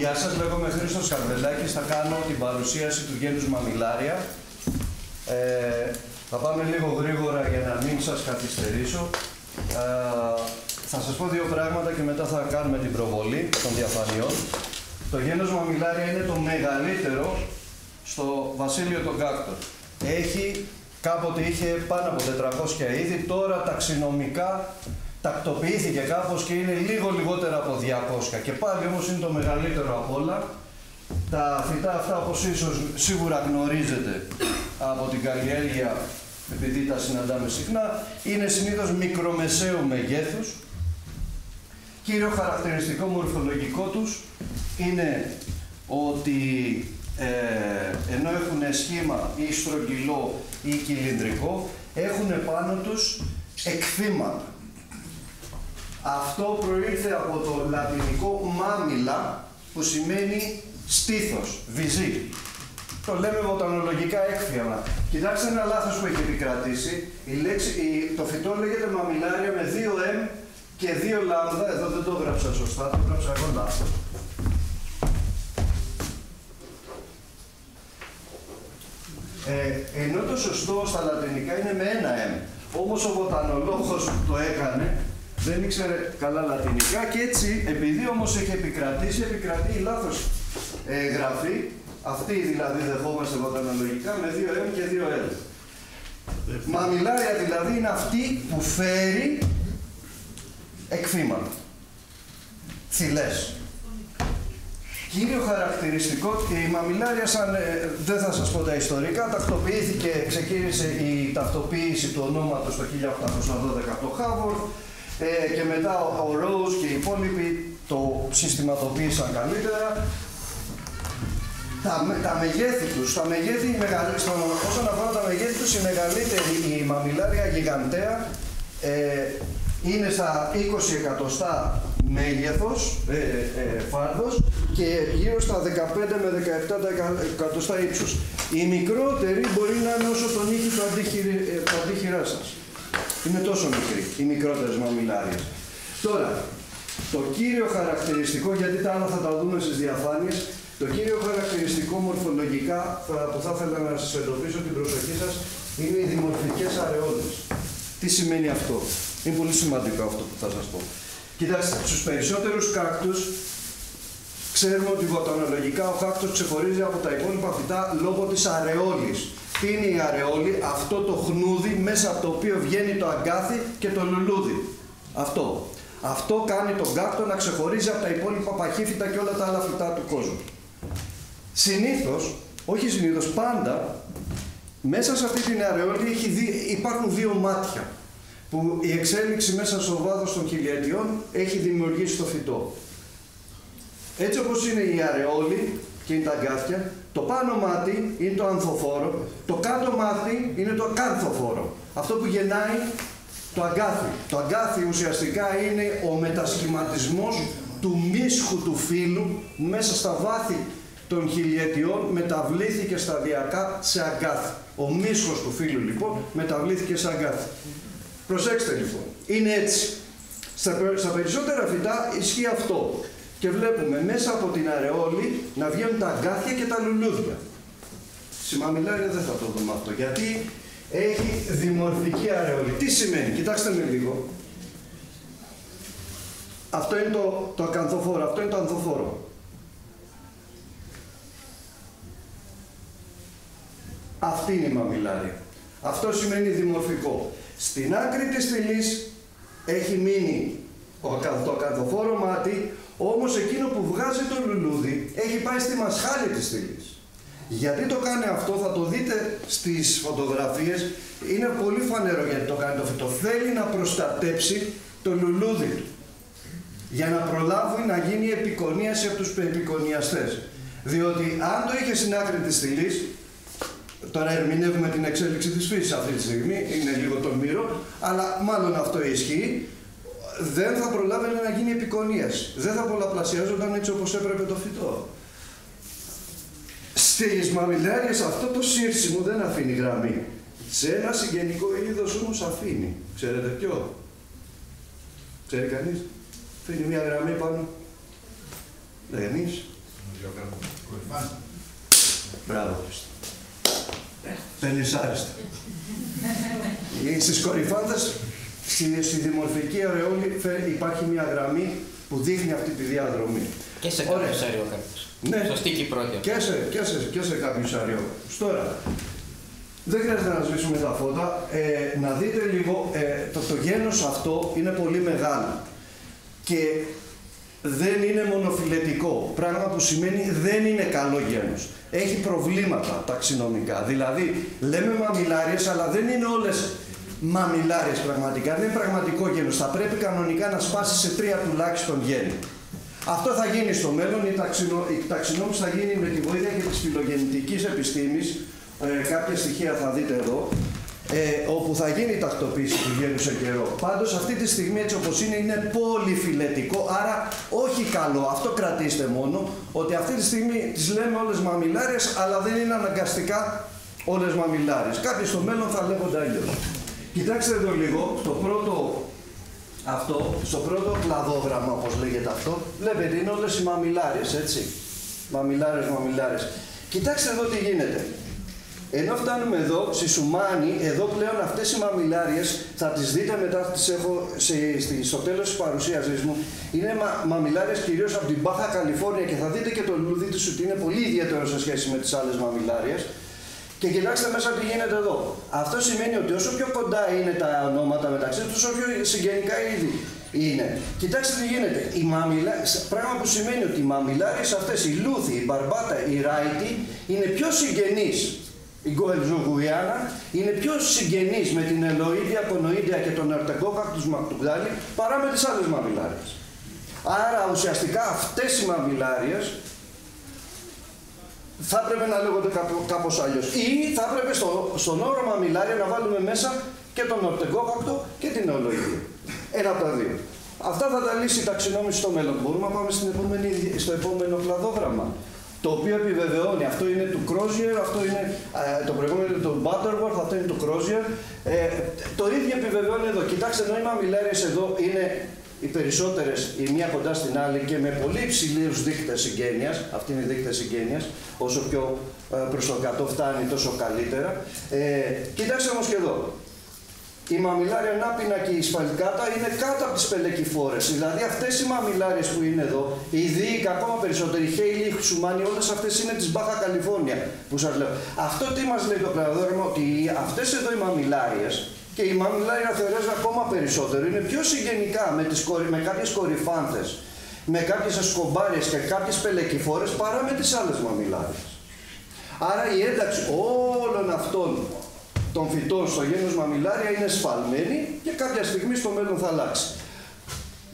Γεια σας, λέγομαι Χρήστος Καρδελάκης, θα κάνω την παρουσίαση του γένους μαμιλάρια. Θα πάμε λίγο γρήγορα για να μην σας καθυστερήσω. Θα σας πω δύο πράγματα και μετά θα κάνουμε την προβολή των διαφανειών. Το γένος μαμιλάρια είναι το μεγαλύτερο στο βασίλειο των κάκτων. Κάποτε είχε πάνω από 400 είδη, τώρα ταξινομικά τακτοποιήθηκε κάπως και είναι λίγο λιγότερα από 200. Και πάλι όμως είναι το μεγαλύτερο από όλα. Τα φυτά αυτά, όπως σίγουρα γνωρίζετε από την καλλιέργεια, επειδή τα συναντάμε συχνά, είναι συνήθως μικρομεσαίου μεγέθους. Κύριο χαρακτηριστικό μορφολογικό τους είναι ότι ενώ έχουν σχήμα ή στρογγυλό ή κυλινδρικό, έχουν πάνω τους εκφύματα. Αυτό προήλθε από το λατινικό μάμιλα, που σημαίνει στήθος, βυζί. Το λέμε βοτανολογικά έκφυαμα. Κοιτάξτε ένα λάθος που έχει επικρατήσει. Το φυτό λέγεται μαμιλάρια με 2 M και 2 λάμδα. Εδώ δεν το έγραψα σωστά, το έγραψα εγώ λάθος. Ενώ το σωστό στα λατινικά είναι με 1 M. Όμως ο βοτανολόγος που το έκανε δεν ήξερε καλά λατινικά και έτσι, επειδή όμως έχει επικρατεί η λάθος γραφή, αυτή δηλαδή δεχόμαστε βοτανολογικά με 2 M και 2 L. Μαμιλάρια δηλαδή είναι αυτή που φέρει εκφύματα, θηλές. Κύριο χαρακτηριστικό, η μαμιλάρια, δεν θα σας πω τα ιστορικά, ξεκίνησε η ταυτοποίηση του ονόματος το 1812 από το Χάβορντ και μετά ο Rose και οι υπόλοιποι το συστηματοποίησαν καλύτερα. Τα μεγέθη τους, όσον αφορά τα μεγέθη τους, η μεγαλύτερη, η μαμιλάρια γιγαντέα, είναι στα 20 εκατοστά μέγεθος, φάρδος, και γύρω στα 15 με 17 εκατοστά ύψους. Η μικρότερη μπορεί να είναι όσο τον ήχη του αντίχειρά σας. Είναι τόσο μικρή, οι μικρότερες μαμιλάριες. Τώρα, το κύριο χαρακτηριστικό, γιατί τα άλλα θα τα δούμε στις διαφάνειες, το κύριο χαρακτηριστικό μορφολογικά που θα ήθελα να σας εντοπίσω την προσοχή σας είναι οι δημορφικές αρεόλες. Τι σημαίνει αυτό? Είναι πολύ σημαντικό αυτό που θα σας πω. Κοιτάξτε, στους περισσότερους κάκτους ξέρουμε ότι βοτανολογικά ο κάκτος ξεχωρίζει από τα υπόλοιπα φυτά λόγω της αρεόλης. Τι είναι η αρεόλη? Αυτό το χνούδι μέσα από το οποίο βγαίνει το αγκάθι και το λουλούδι. Αυτό κάνει τον κάκτο να ξεχωρίζει από τα υπόλοιπα παχύφυτα και όλα τα άλλα φυτά του κόσμου. Συνήθως, όχι συνήθως, πάντα, μέσα σε αυτή την αρεόλη υπάρχουν 2 μάτια, που η εξέλιξη μέσα στο βάθος των χιλιετιών έχει δημιουργήσει το φυτό. Έτσι όπως είναι η αρεόλη και είναι τα αγκάθια, το πάνω μάτι είναι το ανθοφόρο, το κάτω μάτι είναι το ακάνθοφόρο. Αυτό που γεννάει το αγκάθι. Το αγκάθι ουσιαστικά είναι ο μετασχηματισμός του μίσχου του φύλου μέσα στα βάθη των χιλιετιών, μεταβλήθηκε σταδιακά σε αγκάθι. Ο μίσχος του φύλου λοιπόν μεταβλήθηκε σε αγκάθι. Προσέξτε λοιπόν, είναι έτσι. Στα περισσότερα φυτά ισχύει αυτό. Και βλέπουμε μέσα από την αρεόλη να βγαίνουν τα αγκάθια και τα λουλούδια. Στη μαμιλάρια δεν θα το δούμε αυτό, γιατί έχει δημορφική αρεόλη. Τι σημαίνει? Κοιτάξτε με λίγο. Αυτό είναι το ακανθοφόρο, αυτό είναι το ανθοφόρο. Αυτή είναι η μαμιλάρια. Αυτό σημαίνει δημορφικό. Στην άκρη της στυλής έχει μείνει το ακανθοφόρο μάτι, όμως εκείνο που βγάζει το λουλούδι έχει πάει στη μασχάλη της στυλής. Γιατί το κάνει αυτό, θα το δείτε στις φωτογραφίες, είναι πολύ φανερό γιατί το κάνει το φυτό. Θέλει να προστατέψει το λουλούδι του, για να προλάβει να γίνει επικονίαση από τους επικονιαστές. Διότι αν το είχε στην άκρη της στυλής, τώρα ερμηνεύουμε την εξέλιξη της φύσης αυτή τη στιγμή, είναι λίγο τολμηρό, αλλά μάλλον αυτό ισχύει, δεν θα προλάβαινε να γίνει επικονίαση. Δεν θα πολλαπλασιάζονταν έτσι όπως έπρεπε το φυτό. Στις μαμιλάριες αυτό το σύρσιμο δεν αφήνει γραμμή. Σε ένα συγγενικό είδος όμως αφήνει. Ξέρετε ποιο? Ξέρει κανείς? Αφήνει μια γραμμή πάνω. Εμείς. Μπράβο. Παίρνεις άριστα. Στις κορυφάνθες, στη δημορφική αραιόλη υπάρχει μια γραμμή που δείχνει αυτή τη διαδρομή. Και σε κάποιους αριόκαρπους. Ναι. Σωστή και η πρώτη. Και σε κάποιους αριόκαρπους. Τώρα, δεν χρειάζεται να σβήσουμε τα φώτα. Να δείτε λίγο, το γένος αυτό είναι πολύ μεγάλο. Και δεν είναι μονοφυλετικό, πράγμα που σημαίνει δεν είναι καλό γένος. Έχει προβλήματα ταξινομικά. Δηλαδή, λέμε μαμιλάριες, αλλά δεν είναι όλες μαμιλάριες πραγματικά. Δεν είναι πραγματικό γένος. Θα πρέπει κανονικά να σπάσει σε 3 τουλάχιστον γέννη. Αυτό θα γίνει στο μέλλον. Η ταξινόμηση θα γίνει με τη βοήθεια και της φυλογεννητικής επιστήμης. Κάποια στοιχεία θα δείτε εδώ. Όπου θα γίνει η τακτοποίηση του γένους σε καιρό. Πάντως αυτή τη στιγμή, έτσι όπως είναι πολυφυλετικό, άρα όχι καλό. Αυτό κρατήστε μόνο, ότι αυτή τη στιγμή τις λέμε όλες μαμιλάριες, αλλά δεν είναι αναγκαστικά όλες μαμιλάριες. Κάποιοι στο μέλλον θα λέγονται αλλιώς. Κοιτάξτε εδώ λίγο, στο πρώτο κλαδόγραμμα, όπως λέγεται αυτό, βλέπετε είναι όλες οι μαμιλάριες, έτσι. Μαμιλάριες. Κοιτάξτε εδώ τι γίνεται. Ενώ φτάνουμε εδώ, στη Σουμάνη, εδώ πλέον αυτές οι μαμιλάριες, θα τις δείτε μετά, τις έχω στο τέλος της παρουσίασης μου, είναι μαμιλάριες κυρίως από την Μπάχα Καλιφόρνια και θα δείτε και το λουλούδι τους ότι είναι πολύ ιδιαίτερο σε σχέση με τις άλλες μαμιλάριες. Και κοιτάξτε μέσα τι γίνεται εδώ. Αυτό σημαίνει ότι όσο πιο κοντά είναι τα ονόματα μεταξύ τους, όσο πιο συγγενικά είδη είναι. Κοιτάξτε τι γίνεται. Πράγμα που σημαίνει ότι οι μαμιλάριες αυτές, η Λούθη, η Μπαρμπάτα, η Ράιτι, είναι πιο συγγενείς. Η Γκοελζογουιάνα είναι πιο συγγενής με την Ελοίδια, Κονοίδια και τον Αρτεγκόκακτους Μακτουγκάλη παρά με τις άλλες μαμιλάριες. Άρα ουσιαστικά αυτές οι μαμιλάριες θα έπρεπε να λέγονται κάπως αλλιώς. Ή θα έπρεπε στον όρο μαμιλάρια να βάλουμε μέσα και τον Αρτεγκόκακτο και την Ελοίδια. Ένα από τα δύο. Αυτά θα τα λύσει η ταξινόμηση στο μέλλον. Μπορούμε να πάμε στο επόμενο κλαδόγραμμα. Το οποίο επιβεβαιώνει, αυτό είναι του Crozier, αυτό είναι το προηγούμενο είναι του Butterworth, αυτό είναι του Crozier. Το ίδιο επιβεβαιώνει εδώ. Κοιτάξτε, ενώ οι μαμιλάριες εδώ είναι οι περισσότερες η μία κοντά στην άλλη και με πολύ υψηλούς δείκτες συγγένειας, αυτή είναι οι δείκτες συγγένειας, όσο πιο προς το κάτω φτάνει τόσο καλύτερα. Κοιτάξτε όμως και εδώ. Η μαμιλάρια νάπινα και η σφαλικάτα είναι κάτω από τις πελεκιφόρες. Δηλαδή αυτές οι μαμιλάριες που είναι εδώ, οι Δίικα, ακόμα περισσότεροι, η Χέιλι, η Χσουμάνι, όλες αυτές είναι της Μπάχα Καλιφόρνια που σας λέω. Αυτό τι μας λέει το κλαδόγραμμα, ότι αυτές εδώ οι μαμιλάριες και οι μαμιλάρια θεωρές ακόμα περισσότερο είναι πιο συγγενικά με κάποιες κορυφάνθες, με κάποιες ασκομπάριες και κάποιες πελεκιφόρες παρά με τις άλλες μαμιλάριες. Άρα η ένταξη όλων αυτών των φυτών στο γένος μαμιλάρια είναι σφαλμένη και κάποια στιγμή στο μέλλον θα αλλάξει.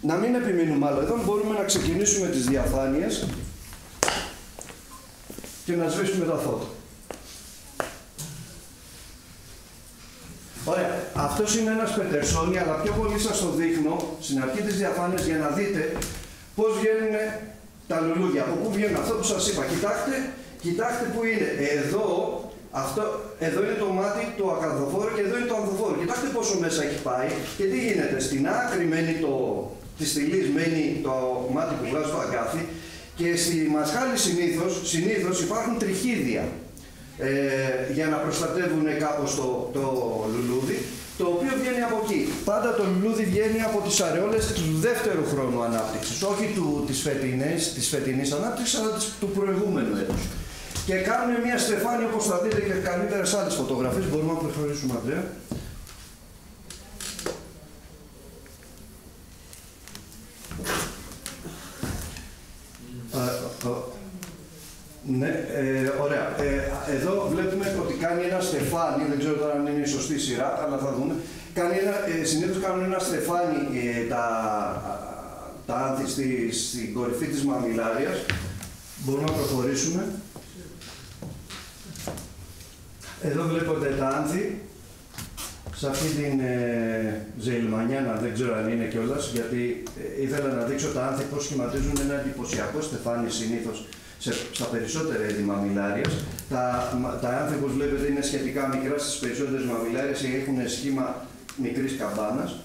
Να μην επιμείνουμε άλλο εδώ, μπορούμε να ξεκινήσουμε τις διαφάνειες και να σβήσουμε τα φώτα. Ωραία. Αυτός είναι ένας Πετερσόνι, αλλά πιο πολύ σας το δείχνω στην αρχή της διαφάνειας για να δείτε πώς βγαίνουν τα λουλούδια. Από πού βγαίνουν, αυτό που σας είπα. Κοιτάξτε που είναι. Εδώ είναι το μάτι, το ακαθοφόρο και εδώ είναι το ανθοφόρο. Κοιτάξτε πόσο μέσα έχει πάει και τι γίνεται. Στην άκρη μένει τη στυλής, μένει το μάτι που βγάζει το αγκάθι και στη μασχάλη συνήθως υπάρχουν τριχίδια για να προστατεύουν κάπως το λουλούδι, το οποίο βγαίνει από εκεί. Πάντα το λουλούδι βγαίνει από τις αραιόλες του δεύτερου χρόνου ανάπτυξης, όχι της φετινής ανάπτυξης, αλλά του προηγούμενου έτους. Και κάνουν μια στεφάνια, όπως θα δείτε και καλύτερα σε άλλες φωτογραφίες. Μπορούμε να προχωρήσουμε, Αντρέα. Ναι, ωραία. Εδώ βλέπουμε ότι κάνει ένα στεφάνι, δεν ξέρω τώρα αν είναι η σωστή σειρά, αλλά θα δούμε. Συνήθως κάνουν ένα στεφάνι τα άνθη στην κορυφή της μαμιλάριας. Μπορούμε να προχωρήσουμε. Εδώ βλέπετε τα άνθη, σε αυτή την ζεϊλμανιάνα, δεν ξέρω αν είναι κιόλας, γιατί ήθελα να δείξω τα άνθη πώς σχηματίζουν ένα εντυπωσιακό στεφάνι συνήθως στα περισσότερα είδη μαμιλάριας. Τα άνθη, όπως βλέπετε, είναι σχετικά μικρά στις περισσότερες μαμιλάριες και έχουν σχήμα μικρής καμπάνας.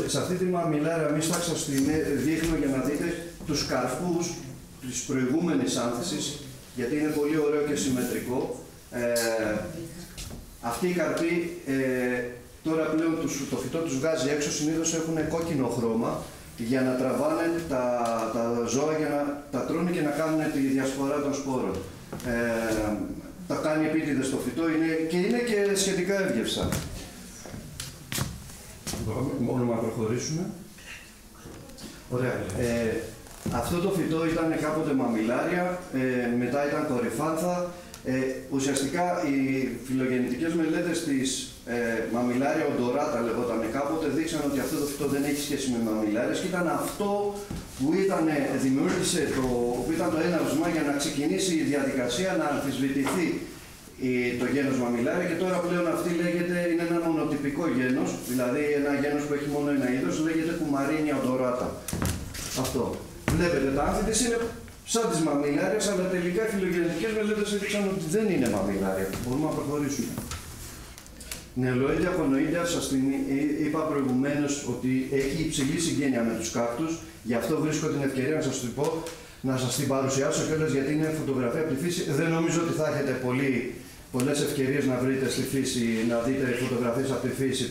Σε αυτή τη μαμιλάρια, εμείς θα σας την δείχνω για να δείτε τους καρπούς της προηγούμενης άνθησης, γιατί είναι πολύ ωραίο και συμμετρικό. Αυτοί οι καρποί, τώρα πλέον το φυτό τους βγάζει έξω, συνήθως έχουν κόκκινο χρώμα, για να τραβάνε τα ζώα, για να τα τρώνε και να κάνουν τη διασπορά των σπόρων. Τα κάνει επίτηδες το φυτό και είναι και σχετικά εύγευστα. Μπορούμε να προχωρήσουμε. Ωραία. Αυτό το φυτό ήταν κάποτε μαμιλάρια, μετά ήταν κορυφάνθα. Ουσιαστικά οι φιλογεννητικές μελέτες της μαμιλάρια οντοράτα λεγόταν κάποτε, δείξαν ότι αυτό το φυτό δεν έχει σχέση με μαμιλάριες και ήταν αυτό που δημιούργησε που ήταν το έναυσμα για να ξεκινήσει η διαδικασία να αμφισβητηθεί το γένος μαμιλάρια, και τώρα πλέον αυτή είναι ένα μονοτυπικό γένος, δηλαδή ένα γένος που έχει μόνο ένα είδος, λέγεται κουμαρίνια οντοράτα. Αυτό. Βλέπετε, τα άνθη της είναι σαν τις μαμιλάριες, αλλά τελικά οι φιλογενετικές μελέτες έδειξαν ότι δεν είναι μαμιλάρια. Μπορούμε να προχωρήσουμε. Νεολοίδια, κονοίδια, σας την είπα προηγουμένως ότι έχει υψηλή συγγένεια με τους κάκτους, γι' αυτό βρίσκω την ευκαιρία να σας την πω, να σας την παρουσιάσω κιόλας, γιατί είναι φωτογραφία από τη φύση. Δεν νομίζω ότι θα έχετε πολλές ευκαιρίες να βρείτε στη φύση, να δείτε φωτογραφίες από τη φύση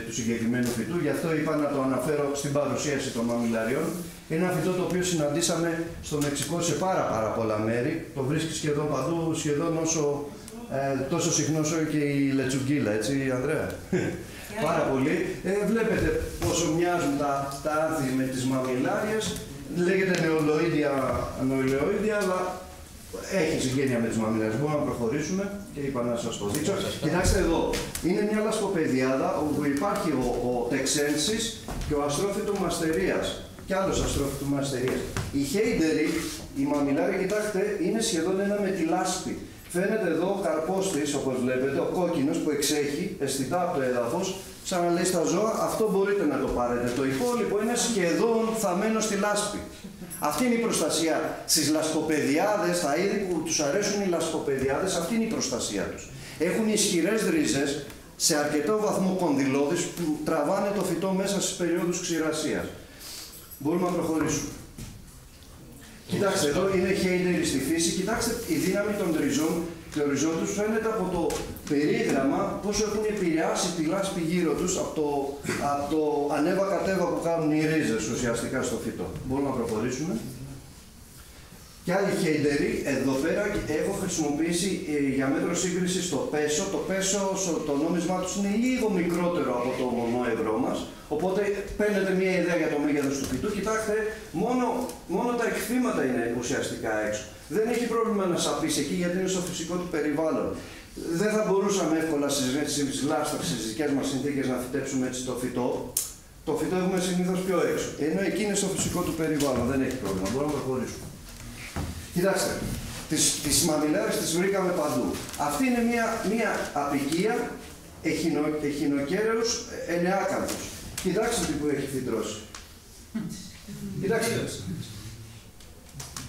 του συγκεκριμένου φυτού. Γι' αυτό είπα να το αναφέρω στην παρουσίαση των μαμιλαριών. Είναι ένα φυτό το οποίο συναντήσαμε στο Μεξικό σε πάρα πολλά μέρη. Το βρίσκει σχεδόν παντού, σχεδόν τόσο συχνό όσο και η λετσουγκίλα, έτσι Ανδρέα. Πάρα πολύ. Βλέπετε πόσο μοιάζουν τα άνθη με τις μαμιλάριες. Λέγεται νεολοίδια, αλλά έχει συγγένεια με τις μαμιλάριες. Μπορούμε να προχωρήσουμε και είπα να σας το δείξω. Κοιτάξτε εδώ, είναι μια λασποπεδιάδα όπου υπάρχει ο τεξένσης και ο αστρόφυτο μαστερίας. Κι άλλος αστρόφυτο μαστερίας. Η χέιντερη, η μαμιλάρια, κοιτάξτε, είναι σχεδόν ένα με τη λάσπη. Φαίνεται εδώ ο καρπός της, όπως βλέπετε, ο κόκκινος που εξέχει αισθητά από το έδαφος, σαν να λέει στα ζώα, αυτό μπορείτε να το πάρετε. Το υπόλοιπο είναι σχεδόν θαμμένο στη λάσπη. Αυτή είναι η προστασία στις λασποπεδιάδες, τα είδη που τους αρέσουν οι λασποπεδιάδες, αυτή είναι η προστασία τους. Έχουν ισχυρές ρίζες, σε αρκετό βαθμό κονδυλώδεις, που τραβάνε το φυτό μέσα στις περιόδους ξηρασίας. Μπορούμε να προχωρήσουμε. Κοιτάξτε, εδώ είναι χέιντεροι στη φύση. Κοιτάξτε, η δύναμη των ριζών και ο ριζών τους φαίνεται από το περίγραμμα πόσο έχουν επηρεάσει τη λάσπη γύρω τους από το ανέβα-κατέβα που κάνουν οι ρίζες ουσιαστικά στο φυτό. Μπορούμε να προχωρήσουμε. Και άλλοι χέιντεροι, εδώ πέρα έχω χρησιμοποιήσει για μέτρο σύγκριση στο πέσο. Το πέσο, το νόμισμά τους είναι λίγο μικρότερο από το μονόευρώ μας. Οπότε παίρνετε μια ιδέα για το μέγεθος του φυτού. Κοιτάξτε, μόνο τα εκφύματα είναι ουσιαστικά έξω. Δεν έχει πρόβλημα να σαπίσει εκεί, γιατί είναι στο φυσικό του περιβάλλον. Δεν θα μπορούσαμε εύκολα στις λάστρες, στις δικές μας συνθήκες να φυτέψουμε έτσι το φυτό. Το φυτό έχουμε συνήθως πιο έξω. Ενώ εκεί είναι στο φυσικό του περιβάλλον. Δεν έχει πρόβλημα. Μπορούμε να προχωρήσουμε. Κοιτάξτε, τις μαμιλάριες τις βρήκαμε παντού. Αυτή είναι μια αποικία εχινοκέρεους ενεάκανθους. Κοιτάξτε τι που έχει φυτρώσει. Κοιτάξτε.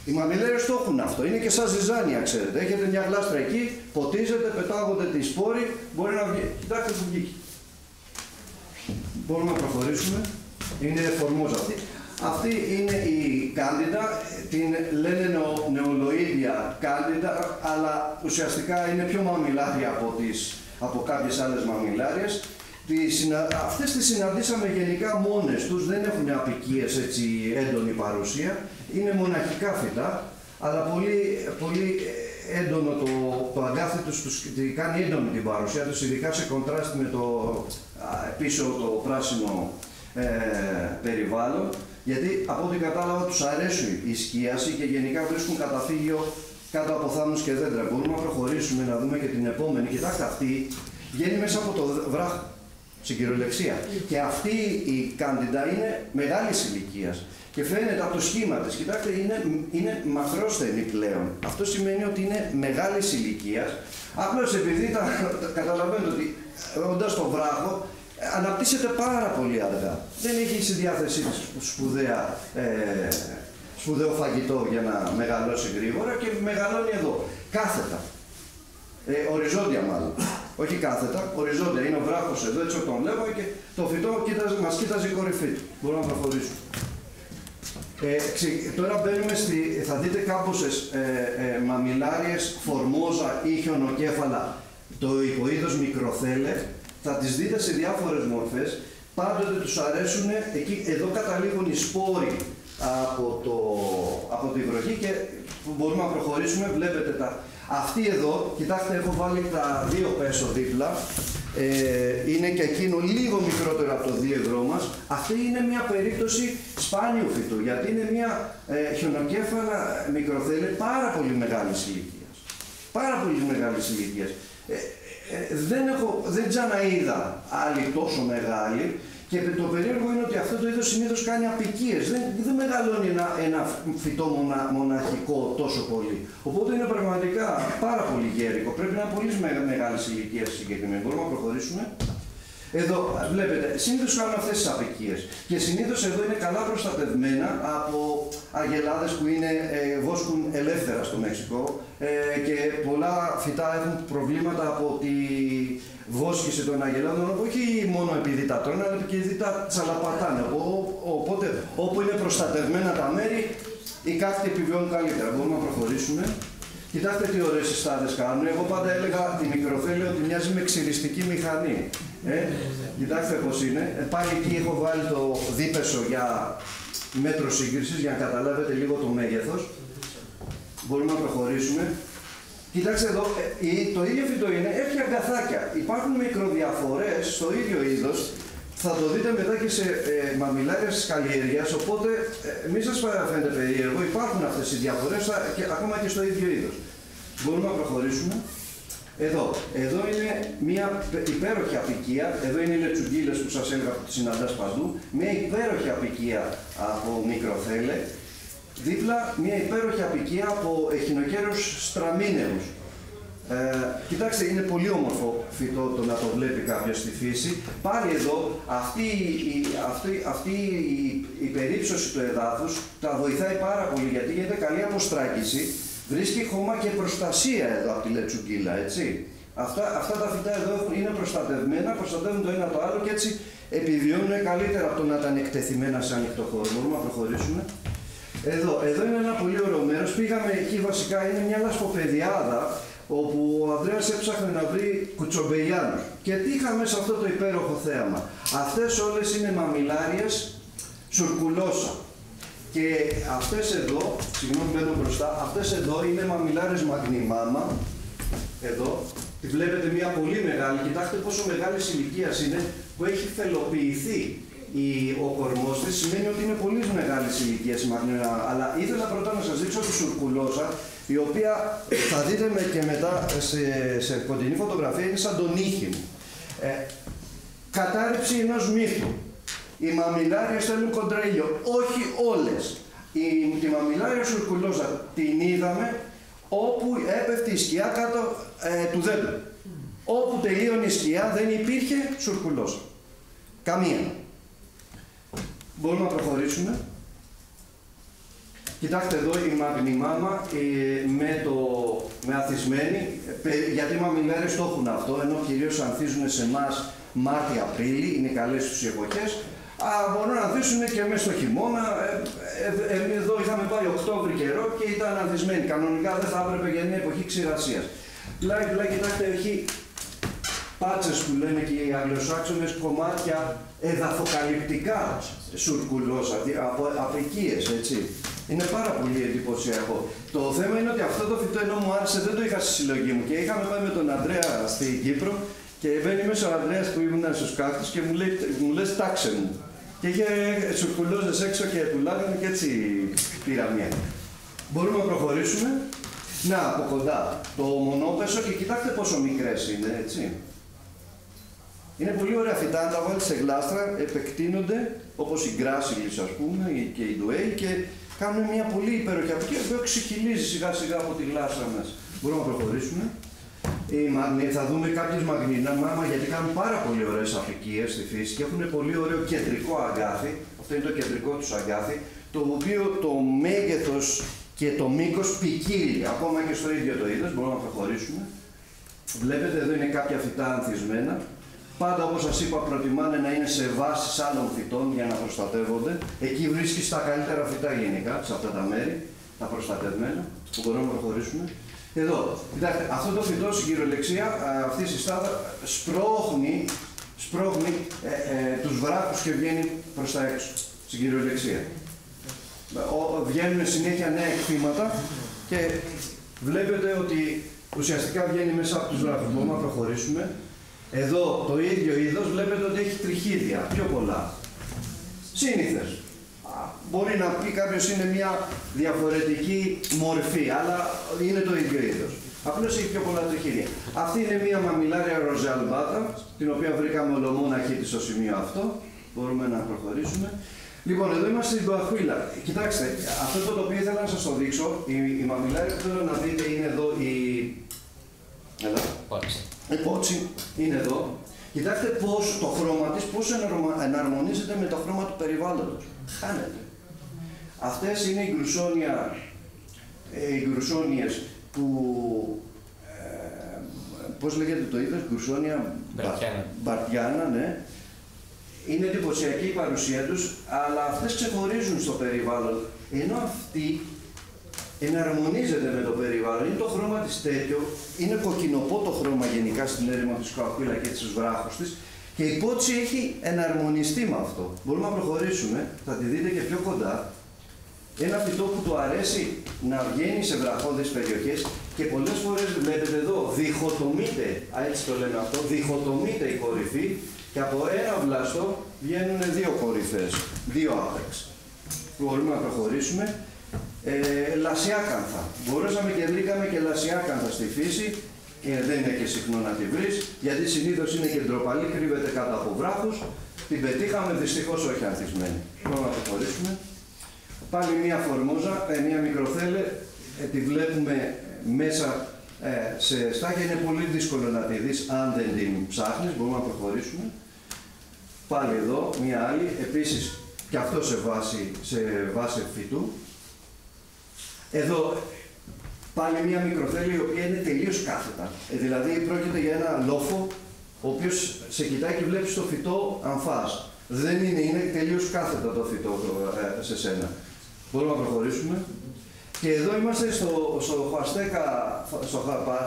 Οι μαμιλάριες το έχουν αυτό. Είναι και σαν ζυζάνια, ξέρετε. Έχετε μια γλάστρα εκεί, ποτίζετε, πετάγονται τη σπόροι, μπορεί να βγει. Κοιτάξτε που βγήκε. Μπορούμε να προχωρήσουμε. Είναι φορμόζα αυτή. Αυτή είναι η κάντιντα, την λένε νεολοίδια κάντιντα, αλλά ουσιαστικά είναι πιο μαμιλάρια από κάποιες άλλες μαμιλάριες. Αυτές τις συναντήσαμε γενικά μόνες τους, δεν έχουν αποικίες έτσι έντονη παρουσία. Είναι μοναχικά φυτά, αλλά πολύ έντονο το αγκάθι τους κάνει έντονη την παρουσία τους, ειδικά σε κοντράστη με το πίσω το πράσινο περιβάλλον. Γιατί από ό,τι κατάλαβα τους αρέσει η σκίαση και γενικά βρίσκουν καταφύγιο κάτω από θάμνους και δέντρα. Μπορούμε να προχωρήσουμε να δούμε και την επόμενη. Κοιτάξτε, αυτή βγαίνει μέσα από το βράχο, στην κυριολεξία. Και αυτή η κάντιντα είναι μεγάλης ηλικίας και φαίνεται από το σχήμα της. Κοιτάξτε, είναι μακρόσθενη πλέον. Αυτό σημαίνει ότι είναι μεγάλης ηλικίας. Απλώς επειδή καταλαβαίνετε ότι όντας το βράχο, αναπτύσσεται πάρα πολύ αργά. Δεν έχει στη διάθεσή της σπουδαίο φαγητό για να μεγαλώσει γρήγορα και μεγαλώνει εδώ, κάθετα, οριζόντια μάλλον. όχι κάθετα, οριζόντια. Είναι ο βράχος εδώ, έτσι τον βλέπω και το φυτό μας κοίταζε η κορυφή του. Μπορούμε να προχωρήσουμε. Τώρα μπαίνουμε θα δείτε κάμποσες μαμιλάριες, φορμόζα ή χιονοκέφαλα, το υποείδος μικροθέλε, θα τις δείτε σε διάφορες μορφές. Πάντοτε τους αρέσουν, εδώ καταλήγουν οι σπόροι από τη βροχή και μπορούμε να προχωρήσουμε, βλέπετε αυτή εδώ, κοιτάξτε, έχω βάλει τα 2 πέσο δίπλα, είναι και εκείνο λίγο μικρότερο από το δίεδρό μας. Αυτή είναι μια περίπτωση σπάνιου φυτού, γιατί είναι μια χιονοκέφαλα μικροθέλε πάρα πολύ μεγάλης ηλικίας. Πάρα πολύ μεγάλης ηλικίας. Δεν ξαναείδα άλλη τόσο μεγάλη. Και το περίεργο είναι ότι αυτό το είδος συνήθως κάνει απικίες. Δεν μεγαλώνει ένα φυτό μοναχικό τόσο πολύ. Οπότε είναι πραγματικά πάρα πολύ γέρικο. Πρέπει να είναι πολύ μεγάλη ηλικία συγκεκριμένη. Μπορούμε να προχωρήσουμε. Εδώ βλέπετε, συνήθως κάνουν αυτές τις απικίες. Και συνήθως εδώ είναι καλά προστατευμένα από αγελάδες που βόσκουν ελεύθερα στο Μεξικό. Και πολλά φυτά έχουν προβλήματα από τη βόσκηση των αγελάδων, όχι μόνο επειδή τα τρώνε, αλλά και επειδή τα τσαλαπατάνε. Οπότε, όπου είναι προστατευμένα τα μέρη, οι κάθετοι επιβιώνουν καλύτερα. Μπορούμε να προχωρήσουμε. Κοιτάξτε τι ωραίες συστάδες κάνουν. Εγώ πάντα έλεγα τη μικροθέλε ότι μοιάζει με ξυριστική μηχανή. Κοιτάξτε πώς είναι. Πάλι εκεί έχω βάλει το δίπεσο για μέτρο σύγκρισης, για να καταλάβετε λίγο το μέγεθος. Μπορούμε να προχωρήσουμε. Κοιτάξτε εδώ, το ίδιο φυτό έχει αγκαθάκια. Υπάρχουν μικροδιαφορές στο ίδιο είδος. Θα το δείτε μετά και σε μαμιλάρια της καλλιέργειας, οπότε μη σας φαίνεται περίεργο. Υπάρχουν αυτές οι διαφορές ακόμα και στο ίδιο είδος. Μπορούμε να προχωρήσουμε. Εδώ είναι μια υπέροχη απικία. Εδώ είναι οι λετσουγκίλες που σας έλεγα που τις συναντάς παντού. Μια υπέροχη απικία από μικροθέλε. Δίπλα μια υπέροχη απικία από εχινοκέρους στραμίνεους. Κοιτάξτε, είναι πολύ όμορφο φυτό το να το βλέπει κάποιος στη φύση. Πάλι εδώ, αυτή η περίψωση του εδάφους τα βοηθάει πάρα πολύ, γιατί γίνεται καλή αποστράκηση, βρίσκει χώμα και προστασία εδώ από τη λετσουγκίλα, έτσι. Αυτά τα φυτά εδώ είναι προστατευμένα, προστατεύουν το ένα το άλλο και έτσι επιβιώνουν καλύτερα από το να ήταν εκτεθειμένα σε ανοιχτό χώρο. Μπορούμε να προχωρήσουμε. Εδώ είναι ένα πολύ ωραίο μέρος. Πήγαμε εκεί, βασικά είναι μια λασποπεδιάδα, όπου ο Ανδρέας έψαχνε να βρει κουτσομπελιάνους. Και τι είχαμε σε αυτό το υπέροχο θέαμα. Αυτές όλες είναι μαμιλάριες σουρκουλόσα. Και αυτές εδώ, συγγνώμη μπαίνω μπροστά, αυτές εδώ είναι μαμιλάριες μαγνημάμα. Εδώ. Τη βλέπετε μια πολύ μεγάλη. Κοιτάξτε πόσο μεγάλη ηλικία είναι που έχει φελοποιηθεί. Ο κορμός της σημαίνει ότι είναι πολύ μεγάλη ηλικία η μαγνημάμα. Αλλά ήθελα πρώτα να σας δείξω τη σουρκουλόσα, η οποία θα δείτε και μετά σε κοντινή φωτογραφία είναι σαν τον ήχη μου. Κατάρρευση ενός μύθου. Οι μαμιλάριες θέλουν κοντρέλιο. Όχι όλες. Τη μαμιλάρια σουρκουλόζα την είδαμε όπου έπεφτε η σκιά κάτω του δέντρου. Όπου τελείωνε η σκιά δεν υπήρχε σουρκουλόζα. Καμία. Μπορούμε να προχωρήσουμε. Κοιτάξτε εδώ η μαγνημάμα με αθισμένη, γιατί οι μαμιλάρες το έχουν αυτό, ενώ κυρίως ανθίζουν σε εμάς Μάρτι-Απρίλη, είναι καλές τους εποχές. Μπορούν να ανθίσουν και μέσα στο χειμώνα. Εδώ είχαμε πάει Οκτώβρη καιρό και ήταν ανθισμένοι. Κανονικά δεν θα έπρεπε για μια εποχή ξηρασίας. Πλάι, κοιτάξτε, έχει πάτσες που λένε και οι Αγγλοσάξονες, κομμάτια εδαφοκαλυπτικά σουρκουλόσα, από απικίες, έτσι. Είναι πάρα πολύ εντυπωσιακό. Το θέμα είναι ότι αυτό το φυτό ενώ μου άρεσε δεν το είχα στη συλλογή μου και είχαμε πάει με τον Ανδρέα στην Κύπρο και μπαίνει μέσα ο Ανδρέας που ήμουν στους κάκτους και μου λες τάξε μου. Και είχε σουρκουλόζες έξω και πουλάγανε και έτσι πήρα μία. Μπορούμε να προχωρήσουμε. Να, από κοντά. Το μονόπεσο και κοιτάξτε πόσο μικρές είναι, έτσι. Είναι πολύ ωραία φυτά, αν τα βάλεις σε γλάστρα, επεκτείνονται, όπως η γκράσιλης ας πούμε και η ντουέι και κάνουν μια πολύ υπέροχη απικία που ξεχυλίζει σιγά σιγά από τη γλάστρα μας. Μπορούμε να προχωρήσουμε. Θα δούμε κάποιες μαγνημάμα γιατί κάνουν πάρα πολύ ωραίες απικίες στη φύση και έχουν πολύ ωραίο κεντρικό αγκάθι. Αυτό είναι το κεντρικό τους αγκάθι, το οποίο το μέγεθος και το μήκος ποικίλει, ακόμα και στο ίδιο το είδος. Μπορούμε να προχωρήσουμε. Βλέπετε εδώ είναι κάποια φυτά ανθισμένα. Πάντα, όπως σας είπα, προτιμάνε να είναι σε βάσεις άλλων φυτών για να προστατεύονται. Εκεί βρίσκεις τα καλύτερα φυτά γενικά, σε αυτά τα μέρη, τα προστατευμένα, που μπορούμε να προχωρήσουμε. Εδώ, κοιτάξτε, αυτό το φυτό στην κυριολεξία, αυτή η συστάδα σπρώχνει τους βράχους και βγαίνει προς τα έξω, στην κυριολεξία. Βγαίνουν συνέχεια νέα εκθήματα και βλέπετε ότι ουσιαστικά βγαίνει μέσα από τους βράχους. Μπορούμε να προχωρήσουμε. Εδώ το ίδιο είδος βλέπετε ότι έχει τριχίδια, πιο πολλά. Σύνηθες. Μπορεί να πει κάποιος είναι μια διαφορετική μορφή, αλλά είναι το ίδιο είδος. Απλώς έχει πιο πολλά τριχίδια. Αυτή είναι μια μαμιλάρια ροζεαλμπάτα, την οποία βρήκαμε ολομόναχη στο σημείο αυτό. Μπορούμε να προχωρήσουμε. Λοιπόν, εδώ είμαστε στην Κοαχουίλα. Κοιτάξτε, αυτό το οποίο ήθελα να σας το δείξω, η μαμιλάρια που θέλω να δείτε είναι εδώ η... Έλα. Η πότσι είναι εδώ. Κοιτάξτε πώς το χρώμα της, πώς εναρμονίζεται με το χρώμα του περιβάλλοντος. Κάνετε. Αυτές είναι οι γκρουσόνιες που... πώς λέγεται το είδος, γκρουσόνια μπαρτιάνα, ναι. Είναι εντυπωσιακή η παρουσία τους, αλλά αυτές ξεχωρίζουν στο περιβάλλον. Ενώ αυτή εναρμονίζεται με το περιβάλλον. Είναι το χρώμα της τέτοιο, είναι κοκκινοπό το χρώμα γενικά στην έρημο της Κοαχουίλα και στους βράχους της και η πότσι έχει εναρμονιστεί με αυτό. Μπορούμε να προχωρήσουμε, θα τη δείτε και πιο κοντά. Ένα φυτό που του αρέσει να βγαίνει σε βραχώδεις περιοχές και πολλές φορές βλέπετε εδώ, διχοτομείται, έτσι το λένε αυτό, διχοτομείται η κορυφή και από ένα βλαστό βγαίνουν δύο κορυφές, δύο άπεξ. Μπορούμε να προχωρήσουμε. Λασιάκανθα. Μπορούσαμε και βρήκαμε και λασιάκανθα στη φύση. Δεν είναι και συχνό να τη βρεις, γιατί συνήθως είναι και ντροπαλή, κρύβεται κάτω από βράχους. Την πετύχαμε, δυστυχώς όχι ανθισμένη. Μπορούμε να προχωρήσουμε. Πάλι μία φορμόζα, μία μικροθέλε, τη βλέπουμε μέσα σε στάχια. Είναι πολύ δύσκολο να τη δεις αν δεν την ψάχνεις. Μπορούμε να προχωρήσουμε. Πάλι εδώ, μία άλλη, επίσης και αυτό σε βάση φυτού. Εδώ πάλι μια μικροθέλη η οποία είναι τελείως κάθετα. Δηλαδή πρόκειται για ένα λόφο ο οποίος σε κοιτάει και βλέπεις το φυτό αμφάς. Δεν είναι τελείως κάθετα το φυτό σε σένα. Μπορούμε να προχωρήσουμε. Και εδώ είμαστε στο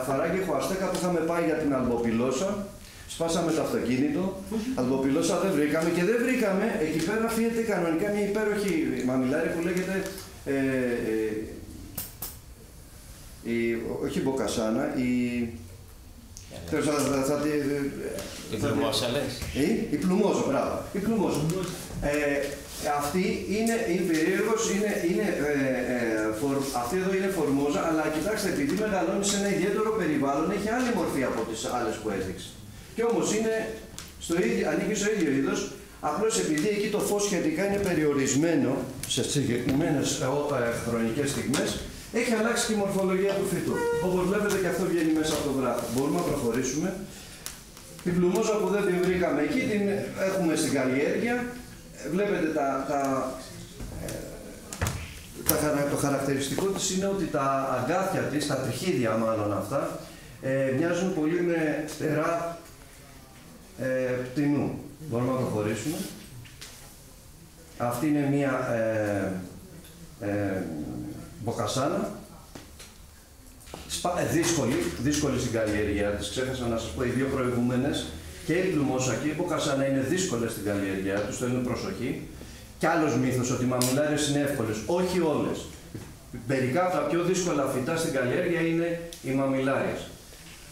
φαράγγι Χουαστέκα που είχαμε πάει για την Αλμποπιλόσα. Σπάσαμε το αυτοκίνητο. Αλμποπιλόσα δεν βρήκαμε και δεν βρήκαμε. Εκεί πέρα φύγεται κανονικά μια υπέροχη μαμιλάρη που λέγεται όχι η Μποκασάνα, η πλουμόζα λες. Η πλουμόζα, μπράβο. Η πλουμόζα. Αυτή είναι περίεργος, αυτή εδώ είναι φορμόζα, αλλά κοιτάξτε, επειδή μεγαλώνει σε ένα ιδιαίτερο περιβάλλον, έχει άλλη μορφή από τις άλλες που έδειξε. Και όμως ανήκει στο ίδιο είδος, απλώς επειδή εκεί το φως σχετικά είναι περιορισμένο σε συγκεκριμένες χρονικές στιγμές, έχει αλλάξει και η μορφολογία του φυτού. Όπως βλέπετε και αυτό βγαίνει μέσα από το βράχο. Μπορούμε να προχωρήσουμε. Την πλουμόζα που δεν την βρήκαμε εκεί, την έχουμε στην καλλιέργεια. Βλέπετε το χαρακτηριστικό της είναι ότι τα αγκάθια της, τα τριχίδια μάλλον αυτά, μοιάζουν πολύ με φτερά πτηνού. Μπορούμε να προχωρήσουμε. Αυτή είναι μία Μποκασάνα. Δύσκολη στην καλλιέργεια της. Ξέχασα να σας πω, οι δύο προηγούμενες και η πλουμόσα και η Μποκασάνα είναι δύσκολες στην καλλιέργεια τους, θέλουν προσοχή. Κι άλλος μύθος ότι οι μαμιλάριες είναι εύκολες. Όχι όλες. Μερικά από τα πιο δύσκολα φυτά στην καλλιέργεια είναι οι μαμιλάριες.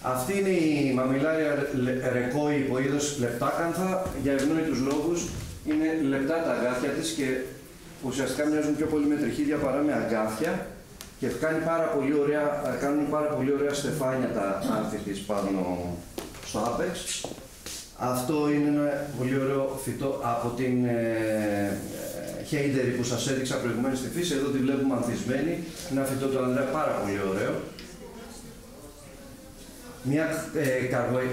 Αυτή είναι η μαμιλάρια ρεκόη υποείδος λεπτάκανθα. Για ευνόητους λόγους είναι λεπτά τα αγκάθια της και ουσιαστικά μοιάζουν πιο πολύ με τριχίδια παρά με αγκάθια και κάνουν πάρα πολύ ωραία στεφάνια τα άνθη της πάνω στο άπεξ. Αυτό είναι ένα πολύ ωραίο φυτό από την Χέιντερη που σας έδειξα προηγουμένως στη φύση. Εδώ τη βλέπουμε ανθισμένη. Ένα φυτό του Ανδρέα πάρα πολύ ωραίο. Μια